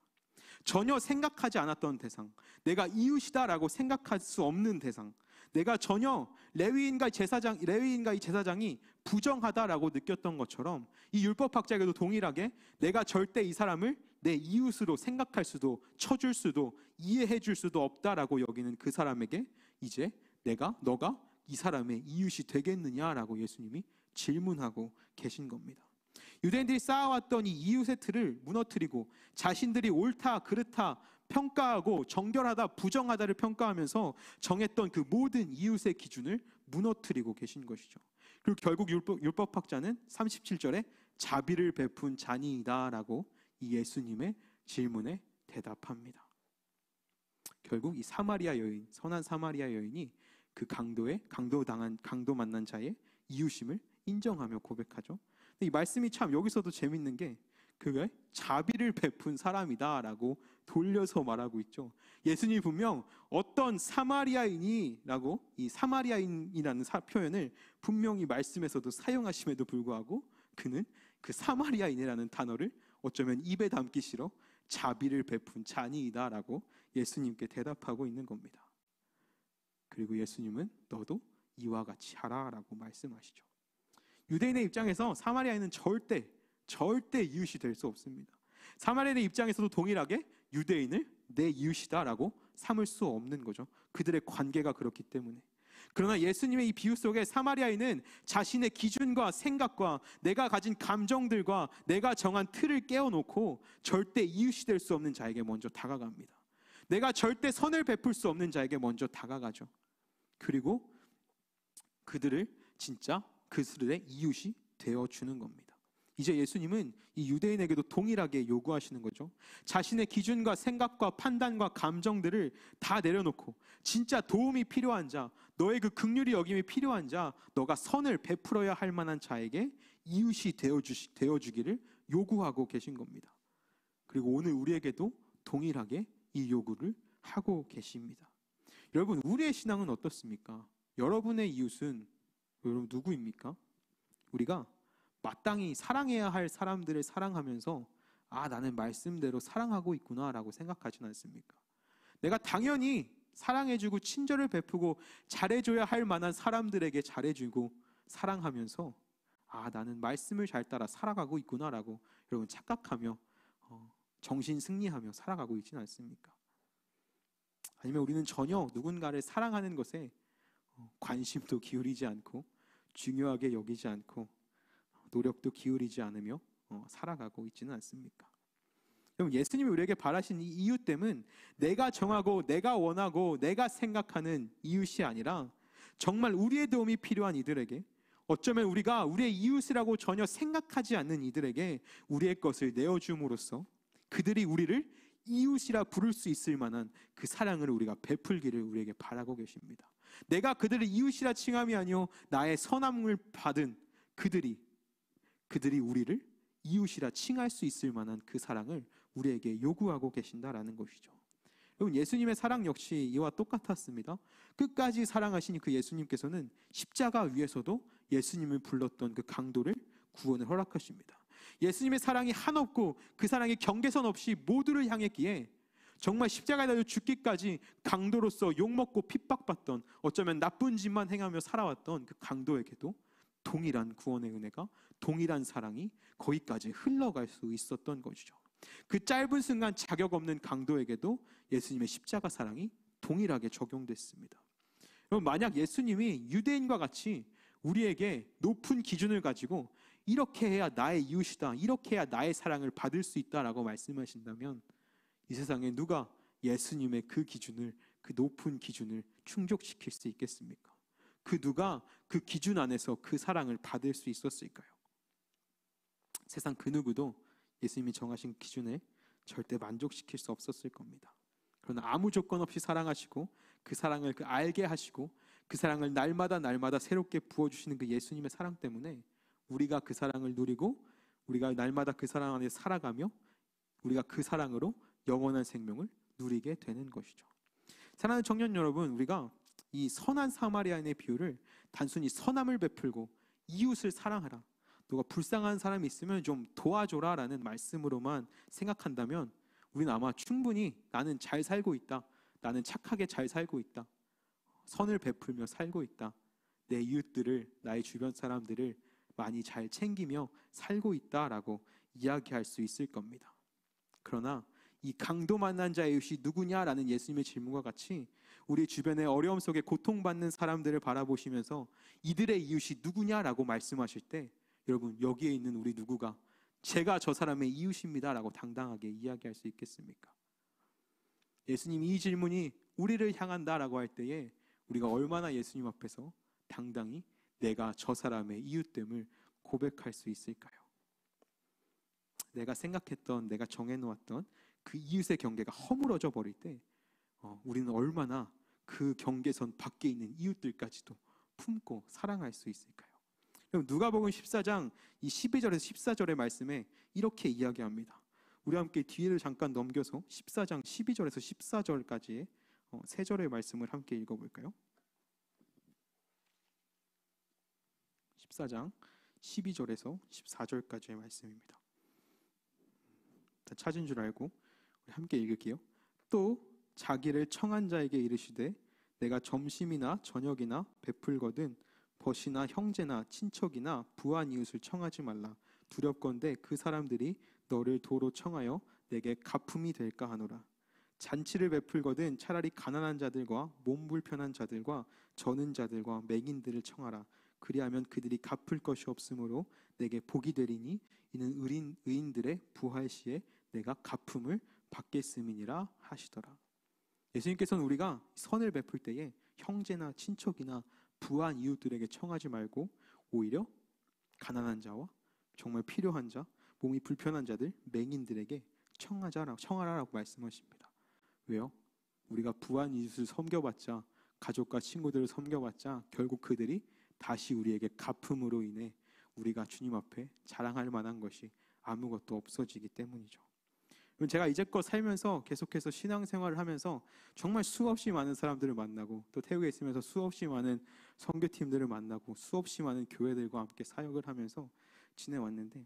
전혀 생각하지 않았던 대상, 내가 이웃이다라고 생각할 수 없는 대상, 내가 전혀 레위인과 이 제사장이 부정하다라고 느꼈던 것처럼 이 율법학자에게도 동일하게 내가 절대 이 사람을 내 이웃으로 생각할 수도, 쳐줄 수도, 이해해 줄 수도 없다라고 여기는 그 사람에게 이제 너가 이 사람의 이웃이 되겠느냐라고 예수님이 질문하고 계신 겁니다. 유대인들이 쌓아왔던 이 이웃의 틀을 무너뜨리고 자신들이 옳다, 그렇다 평가하고 정결하다, 부정하다를 평가하면서 정했던 그 모든 이웃의 기준을 무너뜨리고 계신 것이죠. 그리고 결국 율법학자는 37절에 자비를 베푼 자니이다라고 이 예수님의 질문에 대답합니다. 결국 이 사마리아 여인, 선한 사마리아 여인이 그 강도 만난 자의 이웃임을 인정하며 고백하죠. 이 말씀이 참 여기서도 재밌는 게 그게 자비를 베푼 사람이다라고 돌려서 말하고 있죠. 예수님이 분명 어떤 사마리아인이라고 이 사마리아인이라는 표현을 분명히 말씀에서도 사용하심에도 불구하고 그는 그 사마리아인이라는 단어를 어쩌면 입에 담기 싫어 자비를 베푼 자니이다라고 예수님께 대답하고 있는 겁니다. 그리고 예수님은 너도 이와 같이 하라라고 말씀하시죠. 유대인의 입장에서 사마리아인은 절대 이웃이 될 수 없습니다. 사마리아인의 입장에서도 동일하게 유대인을 내 이웃이다라고 삼을 수 없는 거죠. 그들의 관계가 그렇기 때문에. 그러나 예수님의 이 비유 속에 사마리아인은 자신의 기준과 생각과 내가 가진 감정들과 내가 정한 틀을 깨워놓고 절대 이웃이 될 수 없는 자에게 먼저 다가갑니다. 내가 절대 선을 베풀 수 없는 자에게 먼저 다가가죠. 그리고 그들을 진짜 그들의 이웃이 되어주는 겁니다. 이제 예수님은 이 유대인에게도 동일하게 요구하시는 거죠. 자신의 기준과 생각과 판단과 감정들을 다 내려놓고 진짜 도움이 필요한 자, 너의 그 긍휼이 여김이 필요한 자, 너가 선을 베풀어야 할 만한 자에게 이웃이 되어주기를 요구하고 계신 겁니다. 그리고 오늘 우리에게도 동일하게 이 요구를 하고 계십니다. 여러분, 우리의 신앙은 어떻습니까? 여러분의 이웃은 여러분 누구입니까? 우리가 마땅히 사랑해야 할 사람들을 사랑하면서 나는 말씀대로 사랑하고 있구나 라고 생각하지는 않습니까? 내가 당연히 사랑해주고 친절을 베푸고 잘해줘야 할 만한 사람들에게 잘해주고 사랑하면서 나는 말씀을 잘 따라 살아가고 있구나 라고 여러분 착각하며 정신 승리하며 살아가고 있지는 않습니까? 아니면 우리는 전혀 누군가를 사랑하는 것에 관심도 기울이지 않고 중요하게 여기지 않고 노력도 기울이지 않으며 살아가고 있지는 않습니까? 여러분, 예수님이 우리에게 바라신 이 이웃됨은 내가 정하고 내가 원하고 내가 생각하는 이웃이 아니라 정말 우리의 도움이 필요한 이들에게, 어쩌면 우리가 우리의 이웃이라고 전혀 생각하지 않는 이들에게 우리의 것을 내어줌으로써 그들이 우리를 이웃이라 부를 수 있을 만한 그 사랑을 우리가 베풀기를 우리에게 바라고 계십니다. 내가 그들을 이웃이라 칭함이 아니요 나의 선함을 받은 그들이 우리를 이웃이라 칭할 수 있을 만한 그 사랑을 우리에게 요구하고 계신다라는 것이죠. 여러분, 예수님의 사랑 역시 이와 똑같았습니다. 끝까지 사랑하신 그 예수님께서는 십자가 위에서도 예수님을 불렀던 그 강도를 구원을 허락하십니다. 예수님의 사랑이 한없고 그 사랑이 경계선 없이 모두를 향했기에 정말 십자가에 달려 죽기까지 강도로서 욕먹고 핍박받던, 어쩌면 나쁜 짓만 행하며 살아왔던 그 강도에게도 동일한 구원의 은혜가, 동일한 사랑이 거기까지 흘러갈 수 있었던 것이죠. 그 짧은 순간 자격 없는 강도에게도 예수님의 십자가 사랑이 동일하게 적용됐습니다. 여러분, 만약 예수님이 유대인과 같이 우리에게 높은 기준을 가지고 이렇게 해야 나의 이웃이다, 이렇게 해야 나의 사랑을 받을 수 있다라고 말씀하신다면 이 세상에 누가 예수님의 그 기준을, 그 높은 기준을 충족시킬 수 있겠습니까? 그 누가 그 기준 안에서 그 사랑을 받을 수 있었을까요? 세상 그 누구도 예수님이 정하신 기준에 절대 만족시킬 수 없었을 겁니다. 그러나 아무 조건 없이 사랑하시고 그 사랑을 알게 하시고 그 사랑을 날마다 새롭게 부어주시는 그 예수님의 사랑 때문에 우리가 그 사랑을 누리고 우리가 날마다 그 사랑 안에 살아가며 우리가 그 사랑으로 영원한 생명을 누리게 되는 것이죠. 사랑하는 청년 여러분, 우리가 이 선한 사마리아인의 비유를 단순히 선함을 베풀고 이웃을 사랑하라, 너가 불쌍한 사람이 있으면 좀 도와줘라 라는 말씀으로만 생각한다면 우리는 아마 충분히 나는 잘 살고 있다, 나는 착하게 잘 살고 있다, 선을 베풀며 살고 있다, 내 이웃들을, 나의 주변 사람들을 많이 잘 챙기며 살고 있다라고 이야기할 수 있을 겁니다. 그러나 이 강도 만난 자의 이웃이 누구냐라는 예수님의 질문과 같이 우리 주변의 어려움 속에 고통받는 사람들을 바라보시면서 이들의 이웃이 누구냐라고 말씀하실 때 여러분, 여기에 있는 우리 누구가 제가 저 사람의 이웃입니다 라고 당당하게 이야기할 수 있겠습니까? 예수님이 이 질문이 우리를 향한다라고 할 때에 우리가 얼마나 예수님 앞에서 당당히 내가 저 사람의 이웃됨을 고백할 수 있을까요? 내가 생각했던, 내가 정해놓았던 그 이웃의 경계가 허물어져 버릴 때 우리는 얼마나 그 경계선 밖에 있는 이웃들까지도 품고 사랑할 수 있을까요? 누가복음 14장 이 12절에서 14절의 말씀에 이렇게 이야기합니다. 우리 함께 뒤를 잠깐 넘겨서 14장 12절에서 14절까지의 세 절의 말씀을 함께 읽어볼까요? 14장 12절에서 14절까지의 말씀입니다. 다 찾은 줄 알고 우리 함께 읽을게요. 또 자기를 청한 자에게 이르시되 내가 점심이나 저녁이나 베풀거든 벗이나 형제나 친척이나 부한 이웃을 청하지 말라. 두렵건대 그 사람들이 너를 도로 청하여 내게 가품이 될까 하노라. 잔치를 베풀거든 차라리 가난한 자들과 몸 불편한 자들과 저는 자들과 맹인들을 청하라. 그리하면 그들이 갚을 것이 없으므로 내게 복이 되리니 이는 의인들의 부활 시에 내가 가품을 받겠음이니라 하시더라. 예수님께서는 우리가 선을 베풀 때에 형제나 친척이나 부한 이웃들에게 청하지 말고 오히려 가난한 자와 정말 필요한 자, 몸이 불편한 자들, 맹인들에게 청하라라고 말씀하십니다. 왜요? 우리가 부한 이웃을 섬겨봤자, 가족과 친구들을 섬겨봤자 결국 그들이 다시 우리에게 갚음으로 인해 우리가 주님 앞에 자랑할 만한 것이 아무것도 없어지기 때문이죠. 제가 이제껏 살면서 계속해서 신앙생활을 하면서 정말 수없이 많은 사람들을 만나고 또 태국에 있으면서 수없이 많은 선교팀들을 만나고 수없이 많은 교회들과 함께 사역을 하면서 지내왔는데,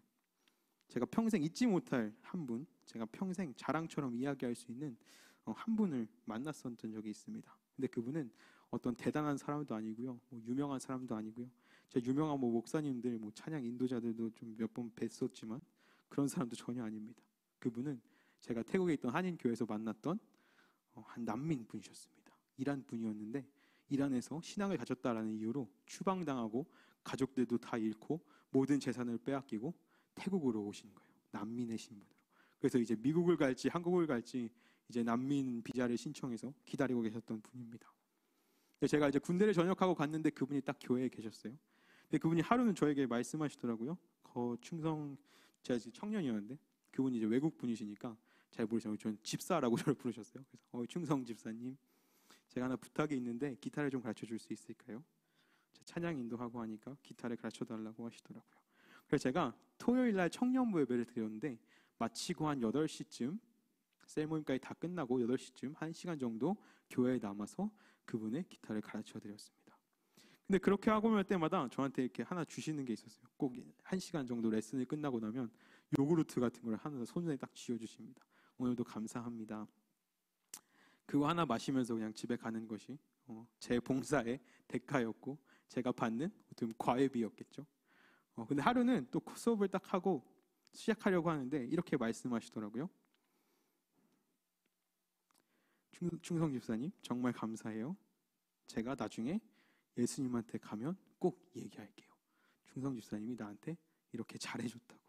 제가 평생 잊지 못할 한 분, 제가 평생 자랑처럼 이야기할 수 있는 한 분을 만났었던 적이 있습니다. 근데 그분은 어떤 대단한 사람도 아니고요, 유명한 사람도 아니고요, 제가 유명한 목사님들, 찬양 인도자들도 좀 몇 번 뵀었지만 그런 사람도 전혀 아닙니다. 그분은 제가 태국에 있던 한인교회에서 만났던 한 난민 분이셨습니다. 이란 분이었는데 이란에서 신앙을 가졌다라는 이유로 추방당하고 가족들도 다 잃고 모든 재산을 빼앗기고 태국으로 오신 거예요. 난민의 신분으로. 그래서 이제 미국을 갈지 한국을 갈지 이제 난민 비자를 신청해서 기다리고 계셨던 분입니다. 제가 이제 군대를 전역하고 갔는데 그분이 딱 교회에 계셨어요. 근데 그분이 하루는 저에게 말씀하시더라고요. 충성, 제가 이제 청년이었는데 그분이 이제 외국 분이시니까 잘 모르시죠. 저는 집사라고 저를 부르셨어요. 그래서 충성 집사님, 제가 하나 부탁이 있는데 기타를 좀 가르쳐 줄 수 있을까요? 찬양 인도하고 하니까 기타를 가르쳐 달라고 하시더라고요. 그래서 제가 토요일 날 청년부 예배를 드렸는데 마치고 한 8시쯤 셀모임까지 다 끝나고 8시쯤 1시간 정도 교회에 남아서 그분의 기타를 가르쳐 드렸습니다. 근데 그렇게 하고 날 때마다 저한테 이렇게 하나 주시는 게 있었어요. 꼭 1시간 정도 레슨을 끝나고 나면 요구르트 같은 걸 하나 손에 딱 쥐어주십니다. 오늘도 감사합니다. 그거 하나 마시면서 그냥 집에 가는 것이 제 봉사의 대가였고 제가 받는 어떤 과외비였겠죠. 근데 하루는 또 수업을 딱 하고 시작하려고 하는데 이렇게 말씀하시더라고요. 충성 집사님 정말 감사해요. 제가 나중에 예수님한테 가면 꼭 얘기할게요. 충성 집사님이 나한테 이렇게 잘해줬다고.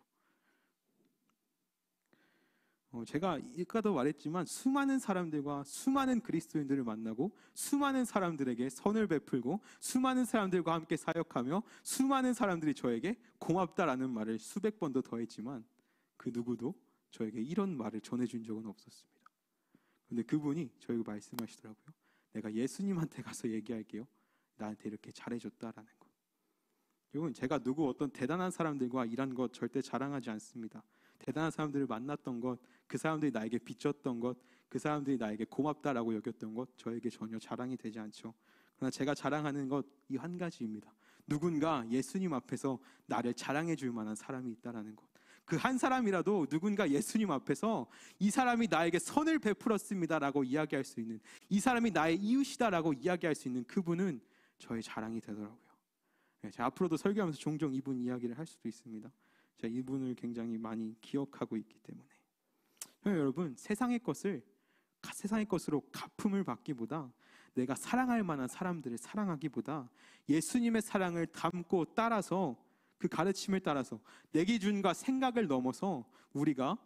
제가 아까도 말했지만 수많은 사람들과 수많은 그리스도인들을 만나고 수많은 사람들에게 선을 베풀고 수많은 사람들과 함께 사역하며 수많은 사람들이 저에게 고맙다라는 말을 수백 번도 더했지만 그 누구도 저에게 이런 말을 전해준 적은 없었습니다. 그런데 그분이 저에게 말씀하시더라고요. 내가 예수님한테 가서 얘기할게요. 나한테 이렇게 잘해줬다라는 것. 여러분, 제가 어떤 대단한 사람들과 일한 것 절대 자랑하지 않습니다. 대단한 사람들을 만났던 것, 그 사람들이 나에게 빚졌던 것, 그 사람들이 나에게 고맙다라고 여겼던 것, 저에게 전혀 자랑이 되지 않죠. 그러나 제가 자랑하는 것 이 한 가지입니다. 누군가 예수님 앞에서 나를 자랑해 줄 만한 사람이 있다라는 것. 그 한 사람이라도 누군가 예수님 앞에서 이 사람이 나에게 선을 베풀었습니다라고 이야기할 수 있는, 이 사람이 나의 이웃이다라고 이야기할 수 있는 그분은 저의 자랑이 되더라고요. 제가 앞으로도 설교하면서 종종 이분 이야기를 할 수도 있습니다. 제가 이분을 굉장히 많이 기억하고 있기 때문에. 여러분, 세상의 것으로 갚음을 받기보다 내가 사랑할 만한 사람들을 사랑하기보다 예수님의 사랑을 담고 따라서 그 가르침을 따라서 내 기준과 생각을 넘어서 우리가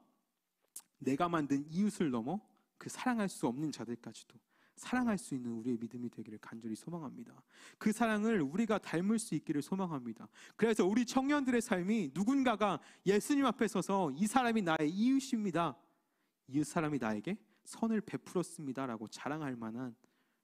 내가 만든 이웃을 넘어 그 사랑할 수 없는 자들까지도 사랑할 수 있는 우리의 믿음이 되기를 간절히 소망합니다. 그 사랑을 우리가 닮을 수 있기를 소망합니다. 그래서 우리 청년들의 삶이 누군가가 예수님 앞에 서서 이 사람이 나의 이웃입니다, 이웃 사람이 나에게 선을 베풀었습니다 라고 자랑할 만한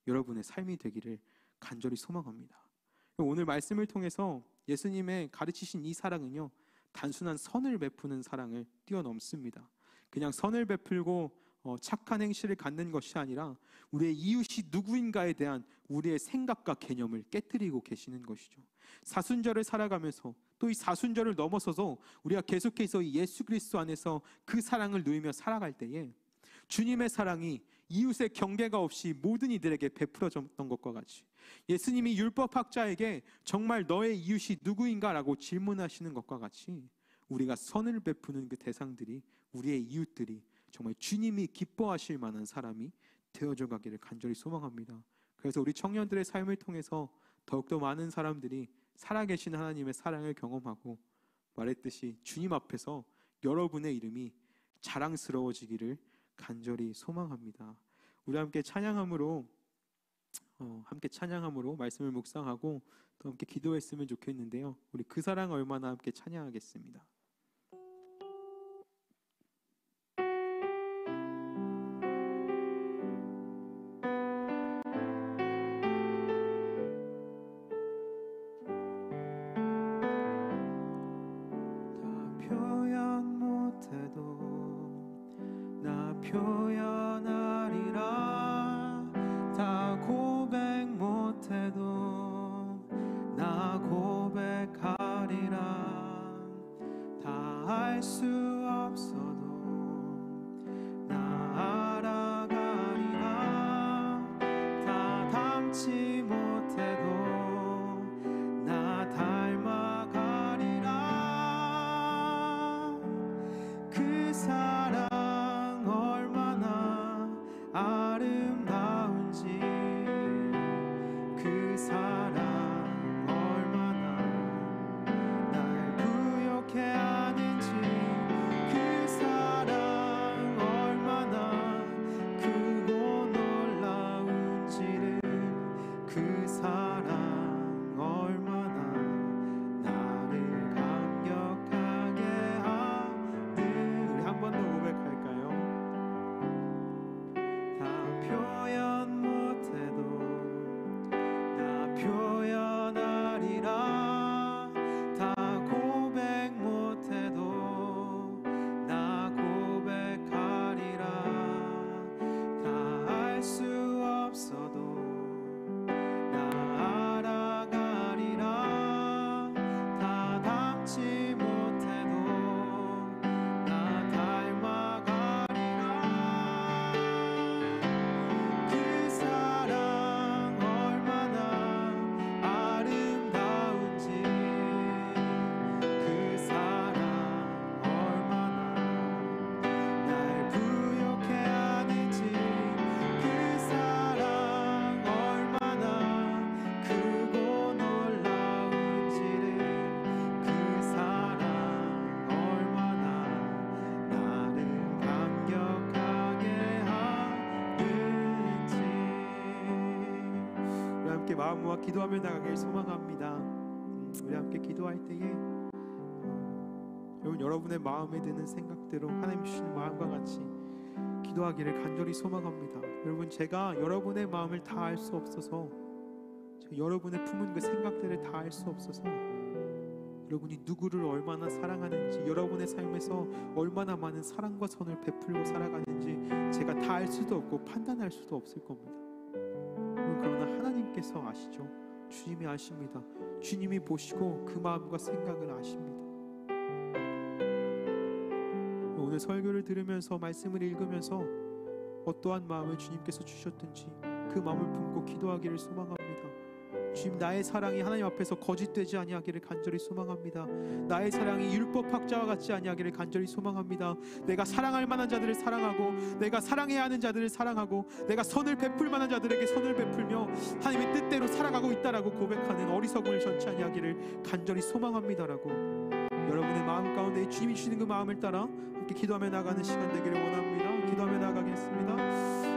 여러분의 삶이 되기를 간절히 소망합니다. 오늘 말씀을 통해서 예수님의 가르치신 이 사랑은요, 단순한 선을 베푸는 사랑을 뛰어넘습니다. 그냥 선을 베풀고 착한 행실을 갖는 것이 아니라 우리의 이웃이 누구인가에 대한 우리의 생각과 개념을 깨뜨리고 계시는 것이죠. 사순절을 살아가면서 또 이 사순절을 넘어서서 우리가 계속해서 이 예수 그리스도 안에서 그 사랑을 누리며 살아갈 때에 주님의 사랑이 이웃의 경계가 없이 모든 이들에게 베풀어졌던 것과 같이 예수님이 율법학자에게 정말 너의 이웃이 누구인가 라고 질문하시는 것과 같이 우리가 선을 베푸는 그 대상들이 우리의 이웃들이 정말 주님이 기뻐하실 만한 사람이 되어져 가기를 간절히 소망합니다. 그래서 우리 청년들의 삶을 통해서 더욱더 많은 사람들이 살아계신 하나님의 사랑을 경험하고, 말했듯이 주님 앞에서 여러분의 이름이 자랑스러워지기를 간절히 소망합니다. 우리 함께 찬양함으로 말씀을 묵상하고 또 함께 기도했으면 좋겠는데요. 우리 그 사랑 얼마나 함께 찬양하겠습니다. 표현하리라. 다 고백 못해도 나 고백하리라. 다 알 수 없어도 나 알아가리라. 다 닮지 못해도 나 닮아가리라. 그 사랑 아름다운지, 그 사랑 얼마나 날 부욕해 하는지, 그 사랑 얼마나 크고 놀라운지를, 그 사랑 얼마나 나를 감격하게 하는. 우리 한 번 더 고백할까요? 표현 못해도 나 표현하리라. 다 고백 못해도 나 고백하리라. 다 알 수 없어도 나 알아가리라. 다 닮지 못해도 나 닮아가리라. 그 사랑 얼마나 아름다운지, 그 사랑 얼마나 날 부욕해 하는지, 그 사랑 얼마나 크고 놀라운지를, 그 사랑 얼마나 나를 감격하게 하는지. 우리 함께 마음 모아 기도하며 나가길 소망합니다. 우리 함께 기도할 때에 여러분의 마음에 드는 생각대로 하나님 주시는 마음과 같이 기도하기를 간절히 소망합니다. 여러분, 제가 여러분의 마음을 다 알 수 없어서, 제가 여러분의 품은 그 생각들을 다 알 수 없어서, 여러분이 누구를 얼마나 사랑하는지, 여러분의 삶에서 얼마나 많은 사랑과 선을 베풀고 살아가는지 제가 다 알 수도 없고 판단할 수도 없을 겁니다. 그러나 하나님께서 아시죠. 주님이 아십니다. 주님이 보시고 그 마음과 생각을 아십니다. 오늘 설교를 들으면서, 말씀을 읽으면서 어떠한 마음을 주님께서 주셨든지 그 마음을 품고 기도하기를 소망합니다. 주님, 나의 사랑이 하나님 앞에서 거짓되지 아니하기를 간절히 소망합니다. 나의 사랑이 율법학자와 같지 아니하기를 간절히 소망합니다. 내가 사랑할 만한 자들을 사랑하고, 내가 사랑해야 하는 자들을 사랑하고, 내가 선을 베풀 만한 자들에게 선을 베풀며 하나님의 뜻대로 살아가고 있다라고 고백하는 어리석음을 전치 아니하기를 간절히 소망합니다라고, 여러분의 마음 가운데 주님이 주시는 그 마음을 따라 함께 기도하며 나가는 시간 되기를 원합니다. 기도하며 나가겠습니다.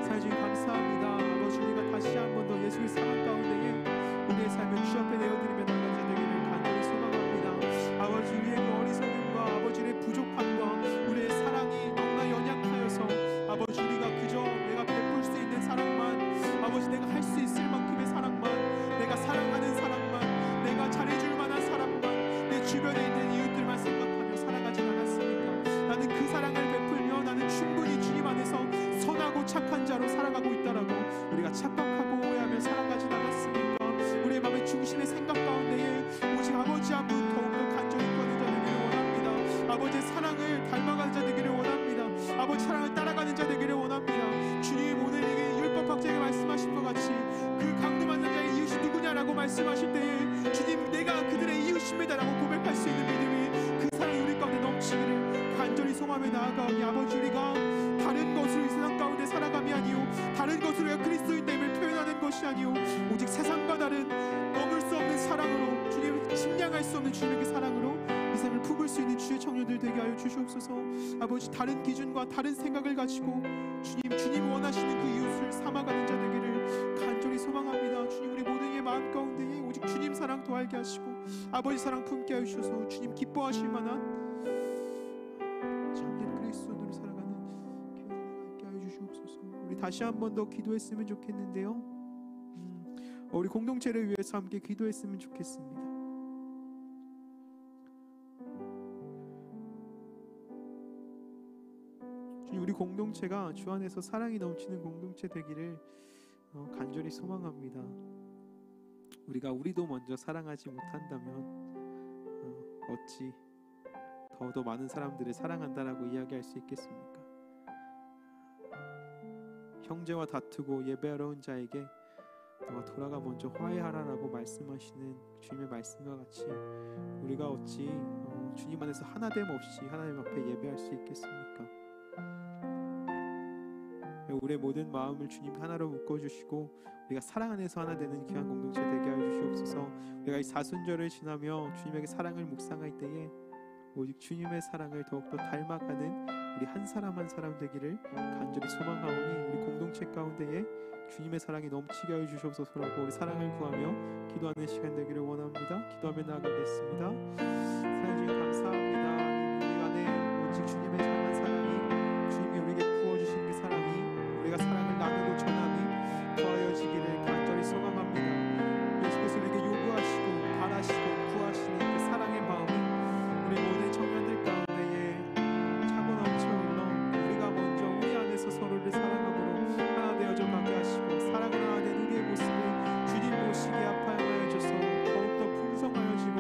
사랑주님 감사합니다. 아버지, 우리가 다시 한 번 더 예수의 사랑 가운데에 우리의 삶을 주 앞에 내어드리며 나가는 자 되기를 간절히 소망합니다. 아버지, 우리의 그 어리석음과 아버지의 부족함과 우리의 사랑이 너무나 연약하여서, 아버지, 우리가 그저 내가 베풀 수 있는 사랑만, 아버지, 내가 할 수 있을 만큼의 사랑만, 내가 사랑하는 사랑만, 내가 잘해줄 만한 사랑만, 내 주변에 있는 이웃들만 생각하며 살아가지 않았습니까? 나는 그 사랑을 베풀며 나는 충분히 주님 안에서 선하고 착한 자로 살아가고 있다라고 우리가 착각하고 오해하며 살아가지 않았습니까? 우리의 마음의 중심의 생각 가운데에 오직 아버지 한 분 더욱더 간절히 꺼낸 자 되기를 원합니다. 아버지의 사랑을 닮아가는 자 되기를 원합니다. 아버지 사랑을 따라가는 자 되기를 원합니다. 주님, 오늘 이 율법학자에게 말씀하신 것 같이 그 강도만 자의 이웃이 누구냐라고 말씀하실 때에 주님, 내가 그들의 이웃입니다라고 고백할 수 있는 믿음이, 그 사랑이 우리 가운데 넘치기를 간절히 소망합니다. 기도하며 나아가오니 아버지 우리가 다른 것으로 이 세상 가운데 살아감이 아니요 다른 것으로 그리스도인됨을 표현하는 것이 아니요 오직 세상과 다른 머물 수 없는 사랑으로 주님 침략할 수 없는 주님의 사랑으로 이 삶을 품을 수 있는 주의 청년들 되게 하여 주시옵소서. 아버지 다른 기준과 다른 생각을 가지고 주님 원하시는 그 이웃을 삼아가는 자 되기를 간절히 소망합니다. 주님 우리 모든 이의 마음 가운데에 오직 주님 사랑 더하게 하시고 아버지 사랑 품게 하여 주셔서 주님 기뻐하실 만한 참된 그리스도인으로 살아가는 교회가 있게 하여 주시옵소서. 우리 다시 한 번 더 기도했으면 좋겠는데요. 우리 공동체를 위해서 함께 기도했으면 좋겠습니다. 주님 우리 공동체가 주 안에서 사랑이 넘치는 공동체 되기를 간절히 소망합니다. 우리도 먼저 사랑하지 못한다면 어찌 더 많은 사람들을 사랑한다라고 이야기할 수 있겠습니까? 형제와 다투고 예배하러 온 자에게 너가 돌아가 먼저 화해하라라고 말씀하시는 주님의 말씀과 같이 우리가 어찌 주님 안에서 하나됨 없이 하나님 앞에 예배할 수 있겠습니까? 우리의 모든 마음을 주님 하나로 묶어주시고 우리가 사랑 안에서 하나 되는 귀한 공동체 되게 하여 주시옵소서. 우리가 이 사순절을 지나며 주님에게 사랑을 묵상할 때에 오직 주님의 사랑을 더욱더 닮아가는 우리 한 사람 한 사람 되기를 간절히 소망하오니 우리 공동체 가운데에 주님의 사랑이 넘치게 하여 주시옵소서라고 우리 사랑을 구하며 기도하는 시간 되기를 원합니다. 기도하며 나아가겠습니다. 사랑해 주님 감사합니다. 우리 안에 오직 주님의 향한 사랑이 주님이 우리에게 부어주신 그 사랑이 우리가 사랑을 나누고 전함이 더하여지기를 간절히 소망합니다. 예수께서 우리에게 요구하시고 바라시고 구하시는 그 사랑의 마음이 우리 모든 청년들 가운데에 차고 넘쳐 흘러 우리가 먼저 우리 안에서 서로를 사랑함으로 하나 되어져 가게 하시고 사랑을 하나 된 우리의 모습을 주님 모시기에 합하여 주셔서 더욱더 풍성하여지고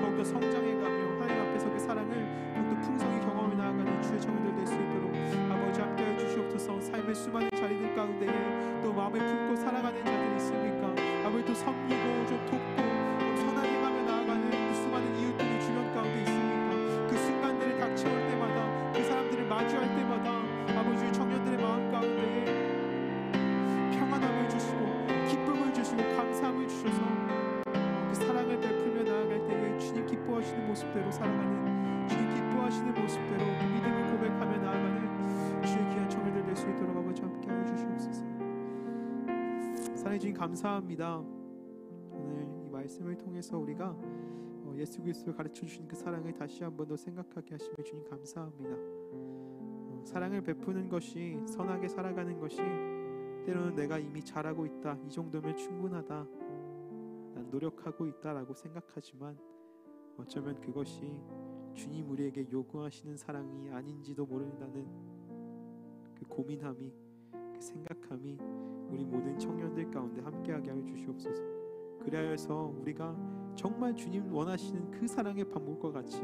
더욱더 성장해가며 하나님 앞에서 그 사랑을 더욱더 풍성히 경험해 나아가는 주의 청년들 될 수 있도록 아버지 함께하여 주시옵소서. 삶의 수많은 자리들 가운데에 또 마음에 품고 살아가는 자들이 있습니까? 아버지 또 섬기고 좀 돕고 좀 선하게 행하며 나아가는 그 수많은 이웃들이 주변 가운데 있습니까? 그 순간들을 닥쳐올 때마다 그 사람들을 마주할 때마다 아버지 청년들의 마음 가운데에 평안함을 주시고 기쁨을 주시고 감사함을 주셔서 그 사랑을 베풀며 나아갈 때에 주님 기뻐하시는 모습대로 살아가는 주님 기뻐하시는 모습대로 그 믿음을 고백하며 나아가는 주의 귀한 청년들 될 수 있도록 아버지 함께하여 주시옵소서. 사랑해 주님 감사합니다. 오늘 이 말씀을 통해서 우리가 예수 그리스도를 가르쳐 주신 그 사랑을 다시 한 번 더 생각하게 하시며 주님 감사합니다. 사랑을 베푸는 것이 선하게 살아가는 것이 때로는 내가 이미 잘하고 있다, 이 정도면 충분하다, 난 노력하고 있다라고 생각하지만 어쩌면 그것이 주님 우리에게 요구하시는 사랑이 아닌지도 모른다는 그 고민함이, 그 생각함이 우리 모든 청년들 가운데 함께하게 하여 주시옵소서. 그리하여서 우리가 정말 주님 원하시는 그 사랑의 방법과 같이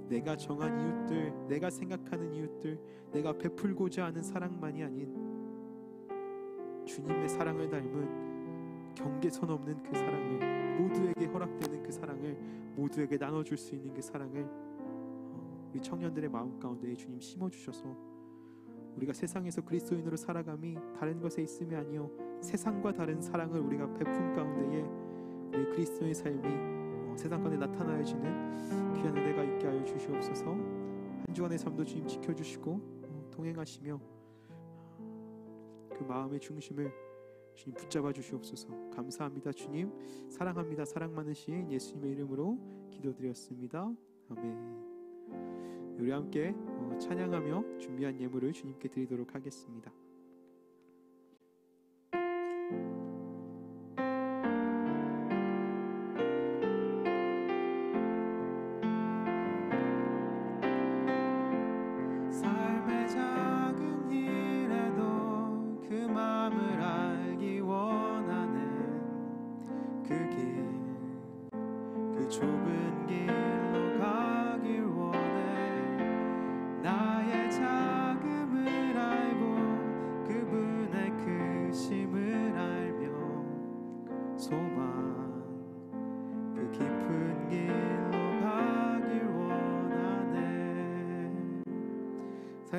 내가 정한 이웃들, 내가 생각하는 이웃들, 내가 베풀고자 하는 사랑만이 아닌 주님의 사랑을 닮은 경계선 없는 그 사랑을, 모두에게 허락되는 그 사랑을, 모두에게 나눠줄 수 있는 그 사랑을 우리 청년들의 마음 가운데 주님 심어주셔서 우리가 세상에서 그리스도인으로 살아감이 다른 것에 있음이 아니요 세상과 다른 사랑을 우리가 베푼 가운데에 우리 그리스도의 삶이 세상 가운데 나타나여지는 귀한 은혜가 있게 하여 주시옵소서. 한 주간의 삶도 주님 지켜주시고 동행하시며 그 마음의 중심을 주님 붙잡아 주시옵소서. 감사합니다. 주님 사랑합니다. 사랑 많으신 예수님의 이름으로 기도드렸습니다. 아멘. 우리 함께 찬양하며 준비한 예물을 주님께 드리도록 하겠습니다. 삶의 작은 일에도 그 마음을 알기 원하는 그 길, 그 좁은 길로 가길 원해. 나의 자금을 알고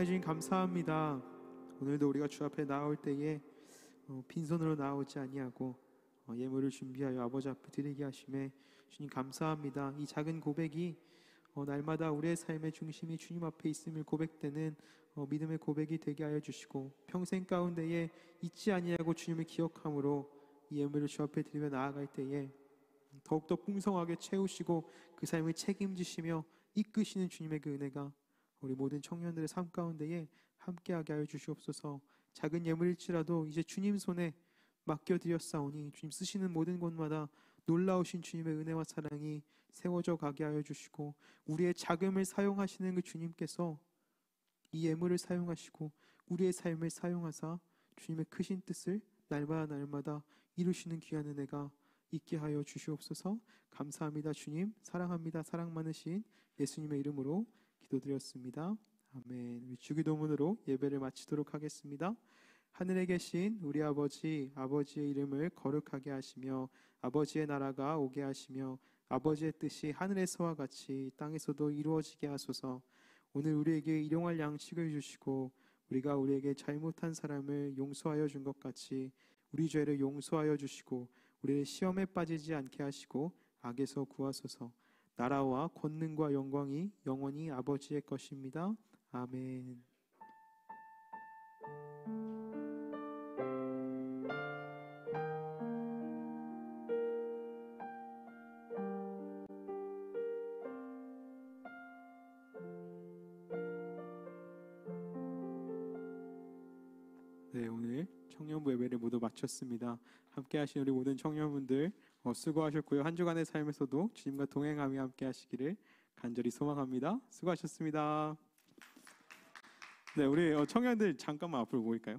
하나님 주님 감사합니다. 오늘도 우리가 주 앞에 나올 때에 빈손으로 나오지 아니하고 예물을 준비하여 아버지 앞에 드리게 하심에 주님 감사합니다. 이 작은 고백이 날마다 우리의 삶의 중심이 주님 앞에 있음을 고백되는 믿음의 고백이 되게 하여 주시고, 평생 가운데에 잊지 아니하고 주님을 기억함으로 이 예물을 주 앞에 드리며 나아갈 때에 더욱더 풍성하게 채우시고 그 삶을 책임지시며 이끄시는 주님의 그 은혜가 우리 모든 청년들의 삶 가운데에 함께하게 하여 주시옵소서. 작은 예물일지라도 이제 주님 손에 맡겨드렸사오니 주님 쓰시는 모든 곳마다 놀라우신 주님의 은혜와 사랑이 세워져 가게 하여 주시고, 우리의 자금을 사용하시는 그 주님께서 이 예물을 사용하시고 우리의 삶을 사용하사 주님의 크신 뜻을 날마다 이루시는 귀한 은혜가 있게 하여 주시옵소서. 감사합니다. 주님 사랑합니다. 사랑 많으신 예수님의 이름으로 기도드렸습니다. 아멘. 우리 주기도문으로 예배를 마치도록 하겠습니다. 하늘에 계신 우리 아버지, 아버지의 이름을 거룩하게 하시며 아버지의 나라가 오게 하시며 아버지의 뜻이 하늘에서와 같이 땅에서도 이루어지게 하소서. 오늘 우리에게 일용할 양식을 주시고 우리가 우리에게 잘못한 사람을 용서하여 준 것 같이 우리 죄를 용서하여 주시고 우리를 시험에 빠지지 않게 하시고 악에서 구하소서. 나라와 권능과 영광이 영원히 아버지의 것입니다. 아멘. 네, 오늘 청년부 예배를 모두 마쳤습니다. 함께 하신 우리 모든 청년분들 수고하셨고요. 한 주간의 삶에서도 주님과 동행하며 함께 하시기를 간절히 소망합니다. 수고하셨습니다. 네, 우리 청년들 잠깐만 앞으로 모일까요?